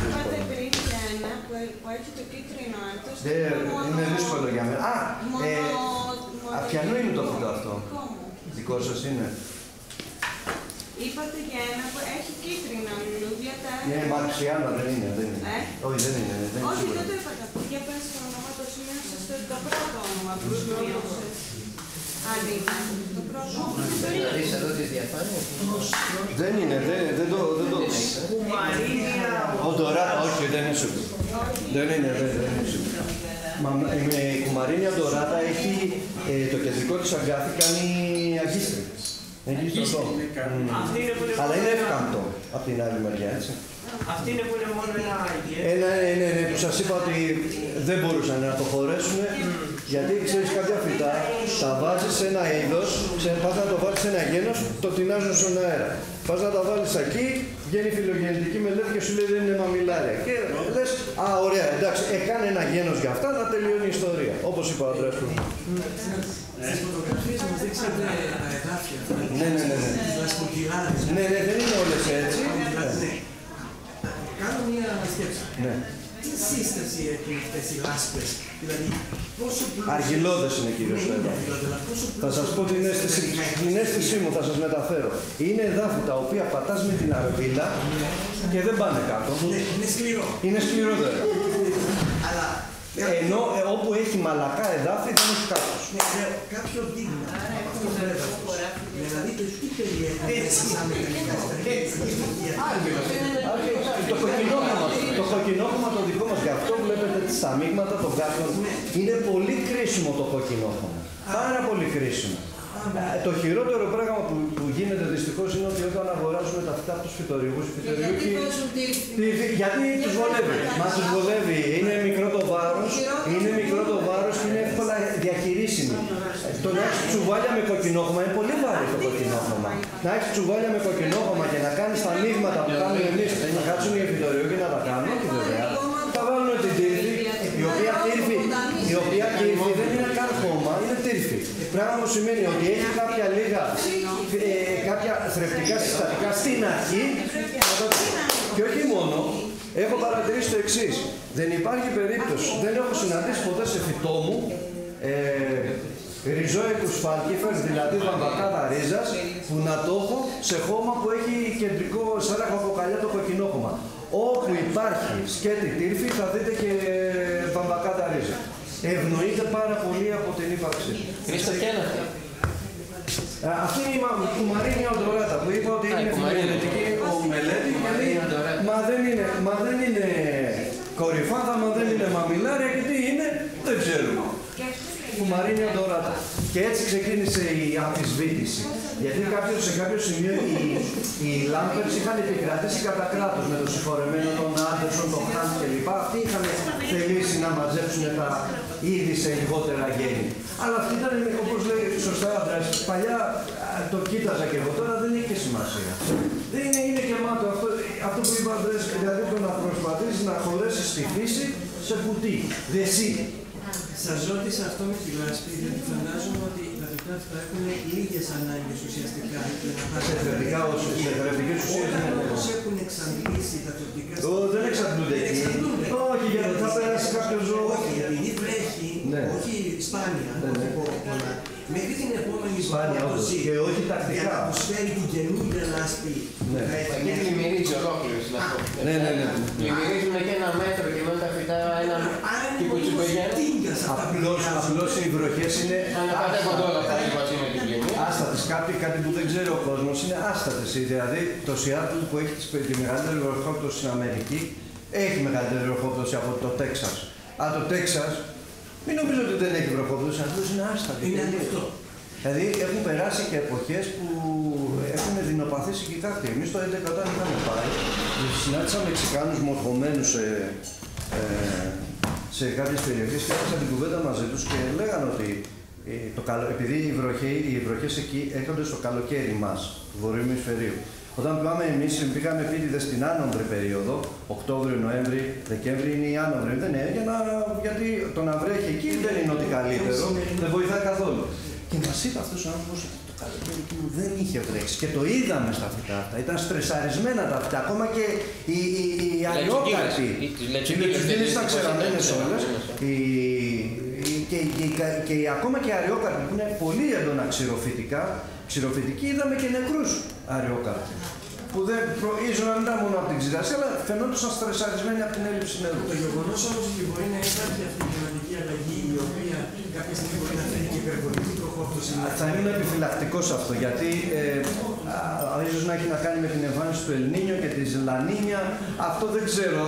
Είπατε πριν για ένα που έχει το κίτρινο άτος. Είναι δύσκολο για μένα. Ποιανού είναι το φυτό αυτό? Δικό σας είναι? Είπατε για ένα που έχει κίτρινα λουλούδια. Είναι μαρξιάνα, δεν είναι. Όχι, δεν είναι. Όχι, δεν το είπατε. Για πες το όνομα, το σημείωσες το πρώτο όνομα που σημείωσες. Αν ήταν το πρώτο όνομα. Να δεις εδώ τις διαφάνειες. Δεν είναι, δεν το... Κουμαρίνια. Ο Ντοράτα, όχι, δεν είναι σούπερ. Δεν είναι σούπερ. Η κουμαρίνια Ντοράτα έχει το κεντρικό της αγκάθι, κάνει αγκίστρι. Αλλά είναι εύκαμπτο από την άλλη μεριά, έτσι. Αυτή είναι που είναι μόνο ένα άγγελ. Ναι, που σας είπα ότι δεν μπορούσαν να το χωρέσουν, γιατί ξέρεις κάποια φυτά, τα βάζεις σε ένα είδος, πας να το βάλεις σε ένα γένος, το τεινάζουν στον αέρα. Πας να τα βάλεις εκεί, βγαίνει φιλογενετική μελέτη και σου λέει δεν είναι μαμιλάρια. Και λες, ωραία, εντάξει, έκανε ένα γένος για αυτά, να τελειώνει η ιστορία. Όπως είπα ο Ανδρέας του. Στις φωτογραφίες μας δείξατε τα εδάφια. Ναι. Τις λασποκυλάδες. Ναι, δεν είναι όλες έτσι. Κάνω μία σκέψη. Ναι. Τι σύσταση έχουν αυτές οι λάσπες? Δηλαδή, πόσο πλούσιο... Αργυλώδες είναι κυρίως το έδαφος. Θα σας πω την αίσθησή μου, θα σας μεταφέρω. Είναι εδάφη τα οποία πατάς με την αρβίλα και δεν πάνε κάτω. Είναι σκληρό. Είναι σκληρότερο. Αλλά... Ενώ όπου έχει μαλακά εδάφη δεν έχει κάτω. Κάποιο δείγμα από αυτό το έδαφος. Για να δείτε τι περιέχει σαν μηχανικά Το κοκκινόχρωμα το δικό μας, γι' αυτό βλέπετε στα μείγματα των κάποιων, είναι πολύ κρίσιμο το κοκκινόχρωμα. Πάρα πολύ κρίσιμο. Το χειρότερο πράγμα που γίνεται δυστυχώς είναι ότι όταν αγοράζουμε τα φυτά από τους φυτοριούς, γιατί τους βολεύει. Μα τους βολεύει. Είναι μικρό το βάρος και είναι εύκολα διαχειρίσιμο. Το να έχεις τσουβάλια με κοκκινόχρωμα είναι πολύ βάρη το κοκκινόχρωμα. Να έχεις τσουβάλια με κοκκινόχρωμα και να κάνεις τα μείγματα που κάνουμε εμείς, να κάτσουν οι φυτοριοί και να τα κάνουν, όχι βέβαια. Θα βάλουν την τύρφη, η οποία τύρφη δεν είναι καν χώμα, είναι τύρφη. Πράγμα που σημαίνει ότι έχει κάποια θρεπτικά συστατικά στην αρχή και όχι μόνο, έχω παρατηρήσει το εξής. Δεν υπάρχει περίπτωση, δεν έχω συναντήσει ποτέ σε φυτό μου ριζόικους φάλκιφερς, δηλαδή βαμβακάδα ρίζας, που να το έχω σε χώμα που έχει κεντρικό, σαν ραχοκοκαλιά το κοκκινόχρωμα. Όπου υπάρχει σκέτη τύρφη θα δείτε και βαμβακάδα ρίζα. Ευνοείται πάρα πολύ από την ύπαρξή του. Χρήστο, ποια είναι αυτή? Αυτή είναι η κουμαρίνια οντοράτα που είπα ότι είναι φιλογενετική μελέτη, μα δεν είναι κορυφάδα, μα δεν είναι μαμιλάρια και τι είναι, δεν ξέρουμε. Κουμαρίνια οντοράτα. Και έτσι ξεκίνησε η αμφισβήτηση. Γιατί σε κάποιο σημείο οι Λάμπερτς είχαν επικρατήσει κατά κράτος με τον συγχωρεμένο τον Άντερσον, τον Χαντ κλπ. Αυτοί είχαν θελήσει να μαζέψουν τα είδη σε λιγότερα γέννη. Αλλά αυτή ήταν, όπως λέει σωστά ο Ανδρέας, παλιά το κοίταζα και εγώ, τώρα δεν έχει και σημασία. Δεν είναι γεμάτο αυτό που είπε ο Ανδρέας, δηλαδή το να προσπαθήσει να χωρέσεις τη φύση σε κουτί. Δεσί. Σας ρώτησα αυτό με τη λάσπη, γιατί φαντάζομαι ότι τα φυτά αυτά έχουν λίγες ανάγκες ουσιαστικά. Σε θρεπτικές ουσίες. Πώς έχουν εξαντλήσει τα θρεπτικά στοιχεία. Δεν εξαντλούνται εκεί. Όχι, γιατί θα περάσει κάποιο ζώο. Όχι, επειδή βρέχει, όχι σπάνια, μέχρι την επόμενη παράδοση και όχι τακτικά. Για να προσφέρει την καινούργια λάσπη. Και πλημμυρίζει ολόκληρος. Πλημμυρίζουν και ένα μέτρο και μετά φυτά ένα κυποτσιπογέννη. Απλώς οι βροχές είναι άστατες. Κάτι που δεν ξέρει ο κόσμος είναι άστατες. Δηλαδή το Σιάτλ που έχει τη μεγαλύτερη βροχόπτωση στην Αμερική έχει μεγαλύτερη βροχόπτωση από το Τέξας. Αλλά το Τέξας μην νομίζω ότι δεν έχει βροχόπτωση, απλώς είναι άστατο. Είναι ανοιχτό. Δηλαδή έχουν περάσει και εποχές που έχουν δεινοπαθήσει και κάτι. Εμείς το 11 όταν είχαμε πάει, συνάντησα Μεξικάνους μορφωμένους σε κάποιες περιοχές και έπαιξα την κουβέντα μαζί τους και λέγανε ότι επειδή οι βροχές εκεί έρχονται στο καλοκαίρι μας, του βορείου ημισφαιρίου. Όταν πάμε εμείς, πήγαμε επίτηδες στην άνομβρη περίοδο, Οκτώβριο, Νοέμβρη, Δεκέμβρη είναι η άνομβρη. Δεν είναι, γιατί το να βρέχει εκεί δεν είναι ότι καλύτερο, δεν βοηθάει καθόλου. Και μας είπε αυτός ο άνθρωπος ότι το καλοκαίρι εκεί δεν είχε βρέξει. Και το είδαμε στα φυτά αυτά. Ήταν στρεσαρισμένα τα φυτά. Ακόμα και οι αριόκαρποι. Οι λετσουκίνες ήταν ξεραμένες όλες. Και ακόμα και οι αριόκαρποι που είναι πολύ έντονα ξηροφυτικοί, είδαμε και νεκρούς αριόκαρπους. Που ίσως να μην ήταν μόνο από την ξηρασία, αλλά φαινόντουσαν στρεσαρισμένοι από την έλλειψη νερού. Το γεγονός όμως ότι μπορεί να υπάρχει αυτή η κλιματική αλλαγή, η οποία κάποια στιγμή μπορεί να φέρει και υπερβολική προχώρηση. Θα ήμουν επιφυλακτικός σε αυτό, γιατί ίσως να έχει να κάνει με την εμφάνιση του Ελνίνιο και της Λανίνια. Αυτό δεν ξέρω.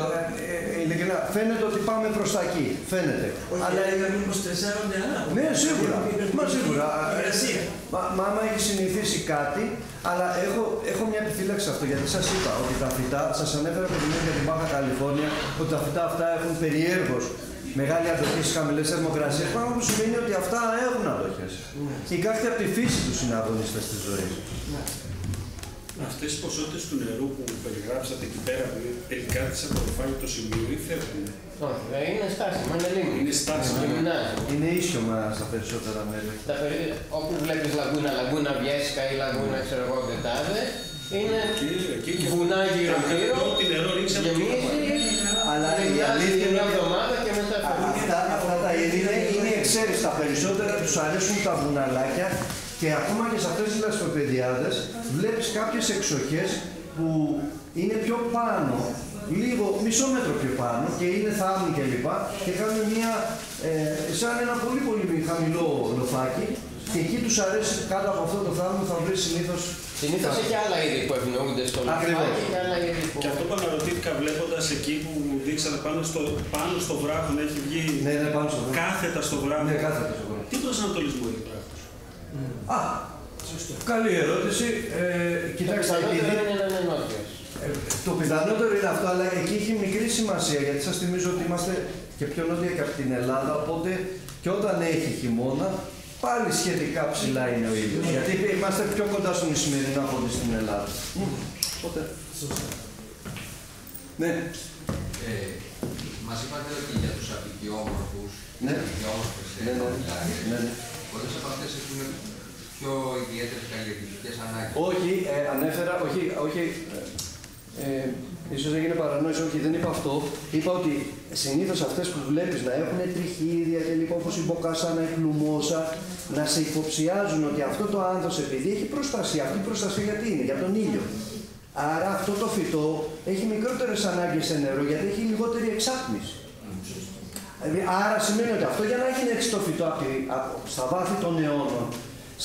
Ειλικρινά, φαίνεται ότι πάμε προς τα εκεί. Φαίνεται. Όχι, αλλά να μην προστρεσάρονται ανάποδα. Ναι, σίγουρα. Μα σίγουρα. Μα άμα έχει συνηθίσει κάτι, αλλά έχω μια επιφύλαξη σε αυτό, γιατί σας είπα ότι τα φυτά, σας ανέφερα προηγουμένως για την Μπάχα Καλιφόρνια, ότι τα φυτά αυτά έχουν περιέργως μεγάλη αντοχή στις χαμηλές θερμοκρασίες, πράγμα που σημαίνει ότι αυτά έχουν αντοχές. Η κάθε από τη φύση τους είναι αγωνιστές της ζωής. Αυτές οι ποσότητες του νερού που περιγράψατε εκεί πέρα, τελικά τις απορροφάει το σημείο ή φεύγουν? Όχι, είναι στάσιμα, είναι λίμνη. Είναι στάσιμα. Είναι ίσιομα στα περισσότερα μέρη. Όπου βλέπεις λαγούνα Βιέσκα ή λαγούνα, ξέρω εγώ, Τετάδε, είναι βουνά γύρω-γύρω, γεμίζει, αλλά η αλήθεια είναι μια εβδομάδα και μετά αυτά τα είδη είναι εξαίρεση. Τα περισσότερα τους αρέσουν τα βουναλάκια. Και ακόμα και σε αυτές τις λασποπεδιάδες βλέπεις κάποιες εξοχές που είναι πιο πάνω, λίγο μισό μέτρο πιο πάνω και είναι θάμνη κλπ. Και κάνουν σαν ένα πολύ χαμηλό λοφάκι και εκεί τους αρέσει κάτω από αυτό το θάμνο θα βρεις συνήθως και άλλα είδη που ευνοούνται στο λοφάκι και άλλα είδη που... Και αυτό που αναρωτήθηκα βλέποντας εκεί που δείξατε πάνω στο βράχο να έχει βγει κάθετα στο βράχο. Ναι, κάθετα στο βράχο. Τι προσανατολισμό έχει ο βράχος? Καλή ερώτηση. Κοιτάξτε, το πιθανότερο είναι αυτό, αλλά εκεί έχει μικρή σημασία, γιατί σας θυμίζω ότι είμαστε και πιο νότια και από την Ελλάδα, οπότε και όταν έχει χειμώνα, πάλι σχετικά ψηλά είναι ο ήλιος, γιατί είμαστε πιο κοντά στον Ισημερινό από ότι στην Ελλάδα. Οπότε, ναι. Μας είπατε ότι για τους απικιόμορφους, πολλές από αυτές έχουν πιο ιδιαίτερες καλλιεργητικές ανάγκες. Όχι, ανέφερα, όχι, ίσως έγινε παρανόηση, όχι, δεν είπα αυτό. Είπα ότι συνήθως αυτές που βλέπεις να έχουν τριχύδια και λοιπά, όπως η μποκασάνα, η πλουμόσα, να σε υποψιάζουν ότι αυτό το άνθος επειδή έχει προστασία, αυτή η προστασία γιατί είναι, για τον ήλιο. Άρα αυτό το φυτό έχει μικρότερες ανάγκες σε νερό γιατί έχει λιγότερη εξάτμιση. Άρα σημαίνει ότι αυτό για να γίνει έτσι το φυτό στα βάθη των αιώνων,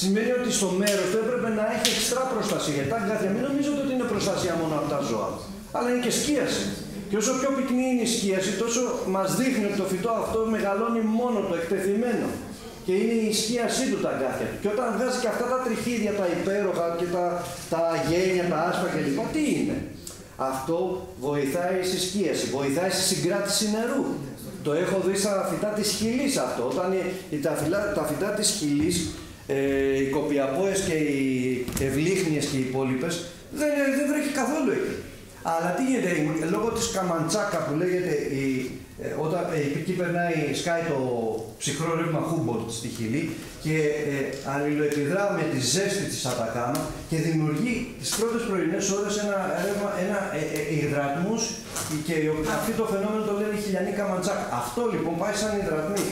σημαίνει ότι στο μέρος του έπρεπε να έχει εξτρά προστασία. Γιατί τα αγκάθια μην νομίζετε ότι είναι προστασία μόνο από τα ζώα, αλλά είναι και σκίαση. Και όσο πιο πυκνή είναι η σκίαση, τόσο μας δείχνει ότι το φυτό αυτό μεγαλώνει μόνο το εκτεθειμένο. και είναι η ισχύασή του τα αγκάθια του. Και όταν βγάζει και αυτά τα τριχίδια, τα υπέροχα και τα γένια, τα άσπρα κλπ. Τι είναι? Αυτό βοηθάει στη σκίαση, βοηθάει στη συγκράτηση νερού. Το έχω δει στα φυτά της χυλής αυτό. Όταν τα φυτά της χυλής, οι κοπιαπόες και οι ευλίχνιες και οι υπόλοιπες, δεν βρέχει καθόλου εκεί. Αλλά τι γίνεται, λόγω της καμαντσάκα που λέγεται, όταν εκεί σκάει το ψυχρό ρεύμα Χούμπολτ στη χυλή και αλληλοεπιδρά με τη ζέστη της Ατακάμα και δημιουργεί τις πρώτες πρωινές ώρες ένα υδρατμούς και αυτό το φαινόμενο το λένε χιλιανή καμαντσάκα. Αυτό λοιπόν πάει σαν υδρατμή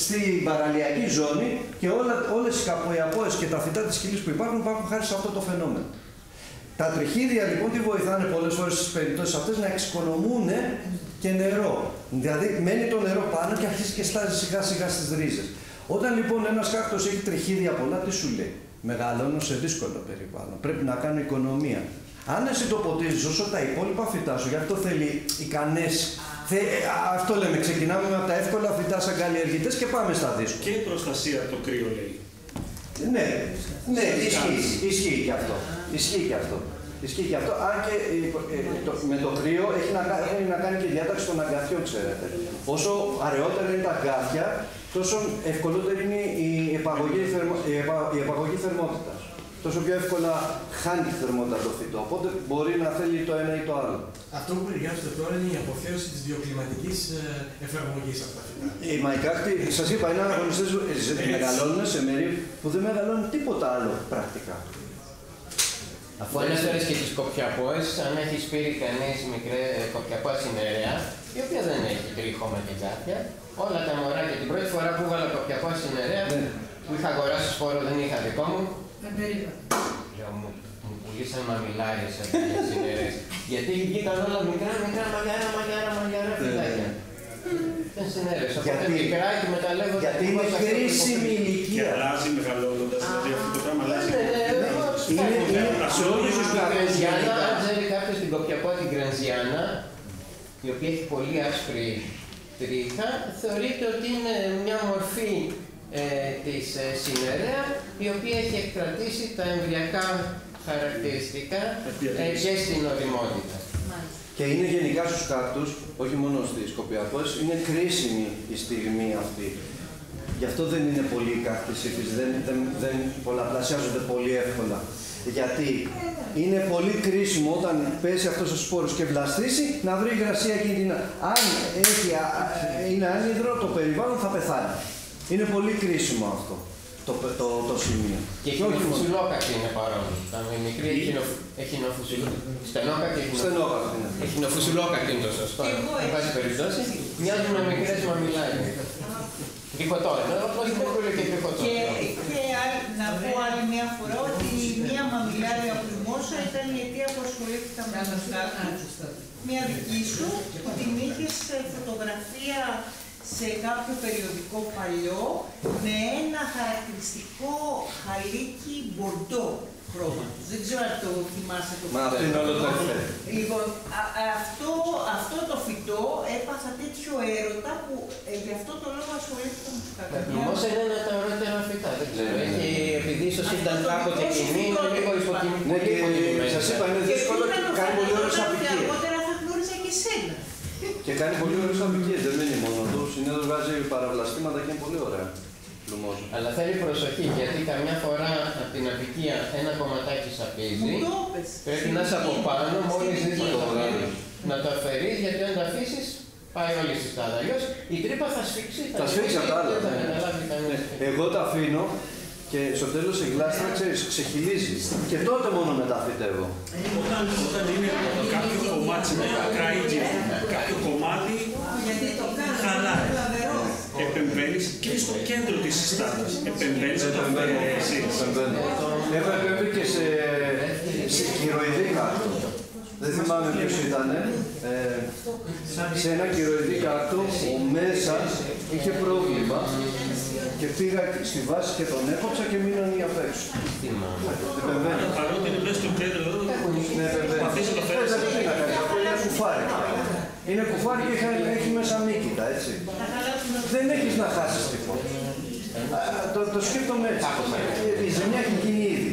στην παραλιακή ζώνη και όλες οι καποιαπόες και τα φυτά της χυλής που υπάρχουν χάρη σε αυτό το φαινόμενο. Τα τριχίδια λοιπόν τι βοηθάνε πολλές φορές στις περιπτώσεις αυτές? Να εξοικονομούν και νερό. Δηλαδή μένει το νερό πάνω και αρχίζει και στάζει σιγά σιγά στις ρίζες. Όταν λοιπόν ένας κάκτος έχει τριχίδια πολλά, τι σου λέει? Μεγαλώνω σε δύσκολο περιβάλλον. Πρέπει να κάνω οικονομία. Αν εσύ το ποτίζεις όσο τα υπόλοιπα φυτά σου, γι' αυτό θέλει ικανές. Αυτό λέμε, ξεκινάμε με τα εύκολα φυτά σαν καλλιεργητές και πάμε στα δύσκολα. Και η προστασία από το κρύο λέει. Ναι, ισχύει και αυτό. Ισχύει και αυτό, αν και με το κρύο έχει να κάνει και διάταξη των αγκαθιών, ξέρετε. Όσο αραιότερα είναι τα αγκάθια, τόσο ευκολότερη είναι η επαγωγή θερμότητας. Τόσο πιο εύκολα χάνει τη θερμότητα το φυτό. Οπότε μπορεί να θέλει το ένα ή το άλλο. Αυτό που περιγράψετε τώρα είναι η αποθέωση της βιοκλιματικής εφαρμογής από τα φυτά. Οι μαϊκάκτοι, σας είπα, είναι αγωνιστές που μεγαλώνουν σε μέρη που δεν μεγαλώνουν τίποτα άλλο πρακτικά. Αφού ανέφερες και τις κοπιαπόες, αν έχει σπείρει κανείς μικρή κοπιαπόα συνερέα, η οποία δεν έχει τρίχωμα και κάποια, όλα τα μωράκια την πρώτη φορά που έβαλα κοπιαπόα συνερέα, που είχα αγοράσει σπόρο, δεν είχα δικό μου. Λέω, μου πουλήσαν μαμιλάριες από τις συνερές. Γιατί βγήκαν όλα μικρά, μαγιάρα φυτάκια. Δεν συνέρες, οπότε μικρά και μεταλλεύονται. Γιατί είναι κρίσιμη ηλικία. Και αλλάζει μεγαλώνοντας, δηλαδή αυτό το πράγμα αλλάζει. Σε όλους τους γκρανζιάνα, αν ξέρει κάποιος την κοπιαπόα την γκρανζιάνα, η οποία έχει πολύ άσπρη τρίχα, θεωρείται ότι είναι μια μορφή της συνερέα, η οποία έχει εκκρατήσει τα εμβριακά χαρακτηριστικά και στην οριμότητα. Και είναι γενικά στους κάκτους, όχι μόνο στις κοπιαπόες, είναι κρίσιμη η στιγμή αυτή. Γι' αυτό δεν είναι πολύ οι κάκτες ύφης, δεν πολλαπλασιάζονται πολύ εύκολα. Γιατί είναι πολύ κρίσιμο όταν πέσει αυτός ο σπόρος και βλαστήσει να βρει υγρασία εκείνη. Αν είναι άνυδρο το περιβάλλον θα πεθάνει. Είναι πολύ κρίσιμο αυτό το σημείο. Και εχινοφουσιλόκακτη είναι παρόν. Τα μικρή εχινοφουσιλόκακτη είναι το σωστό. Εν πάση περιπτώσει, μοιάζουν με μικρές μαμιλάρες. Τριχωτό, όπως είναι και τριχωτό. Και να πω άλλη μια φορά ότι μια μαμιλάρια πλουμόσα ήταν η αιτία που ασχολήθηκα με το κάκτους. Μια δική σου που την είχες φωτογραφία σε κάποιο περιοδικό παλιό με ένα χαρακτηριστικό χαλίκι μπορντό χρώμα. Δεν ξέρω αν το θυμάσαι το φυτό. Μα αυτό είναι όλο το εφέ. Λοιπόν, αυτό το φυτό έπαθα τέτοιο έρωτα που γι' αυτό το λόγο ασχολήθηκα με τους κάκτους. Πλουμόσα είναι ένα από τα ωραίτερα φυτά, δεν ξέρω. Επειδή ίσως ήταν κάποτε κοινή, είναι λίγο υποτιμημένη. Σας είπα, είναι δύσκολο και κάνει πολύ ωραίες απικίες. Αργότερα θα γνώριζα και εσένα. Και κάνει πολύ ωραίες απικίες, δεν είναι μόνο του. Συνήθως βγάζει παραβλαστήματα και είναι πολύ ωραία. Αλλά θέλει προσοχή, γιατί καμιά φορά από την απικία ένα κομματάκι σαπίζει. Πρέπει να είσαι από πάνω, μόλις δεις να το αφαιρείς, γιατί αν το αφήσεις πάει όλη στη στάδα. Αλλιώς η τρύπα θα σφίξει. Θα σφίξει από τα άλλα. Εγώ τα αφήνω και στο τέλος η γλάστρα, ξέρεις, ξεχυλίζει. Και τότε μόνο μεταφυτεύω. Όταν είναι κάποιο κομμάτι με κράιτζι, κάποιο κομμάτι χαλάει. Επεμβαίνεις και στο κέντρο της συστάτας. Επεμβαίνεις και το αφαιρέσεις. Έχω επέμβει και σε κυροειδή κάκτο. Δεν θυμάμαι ποιος ήτανε. Σε ένα κυροειδή κάκτο που μέσα είχε πρόβλημα και πήγα στη βάση και τον έκοψα και μείναν οι απ' έξω. Επεμβαίνει. Παρότι είναι μέσα στο κέντρο εδώ, παθείς το φέρεις. Είναι κουφάρι. Είναι κουφάρι και έχει μέσα μύκητα, έτσι. Δεν έχεις να χάσεις τίποτα. Το σκέφτομαι έτσι. Η ζημιά έχει γίνει ήδη.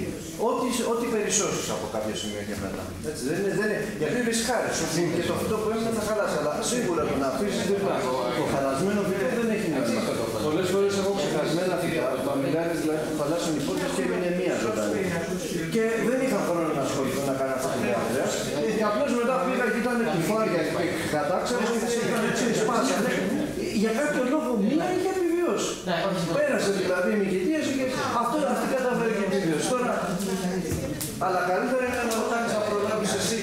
Ό,τι περισσώσεις από κάποιο σημείο και μετά. Έτσι, δεν είναι, γιατί ρισκάρεις ότι και το φυτό που έμεινε θα χαλάσει. Αλλά σίγουρα το να αφήσεις δίπλα το χαλασμένο φυτό δεν έχει νόημα. Πολλές φορές έχω ξεχασμένα φυτά, μαμιλάρες δηλαδή που χαλάσαν οι πόρτες και έμεινε μία ζωντανή. Και δεν είχα χρόνο να ασχοληθώ να κάνω αυτό το πράγμα. Και απλώς μετά πήγα και ήταν κουφάρια και κατάξερα και σπάσανε. Για κάποιο λόγο μία είχε επιβιώσει. Πέρασε δηλαδή η μυκητίαση και αυτή καταφέρει και επιβιώσει. Τώρα, αλλά καλύτερα είναι να ρωτάξεις να προλάβεις εσύ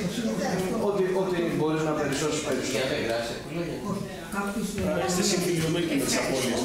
ότι μπορείς να περισσώσεις περισσότερο. Είστε συμφιλειωμένοι με τις απώλειες.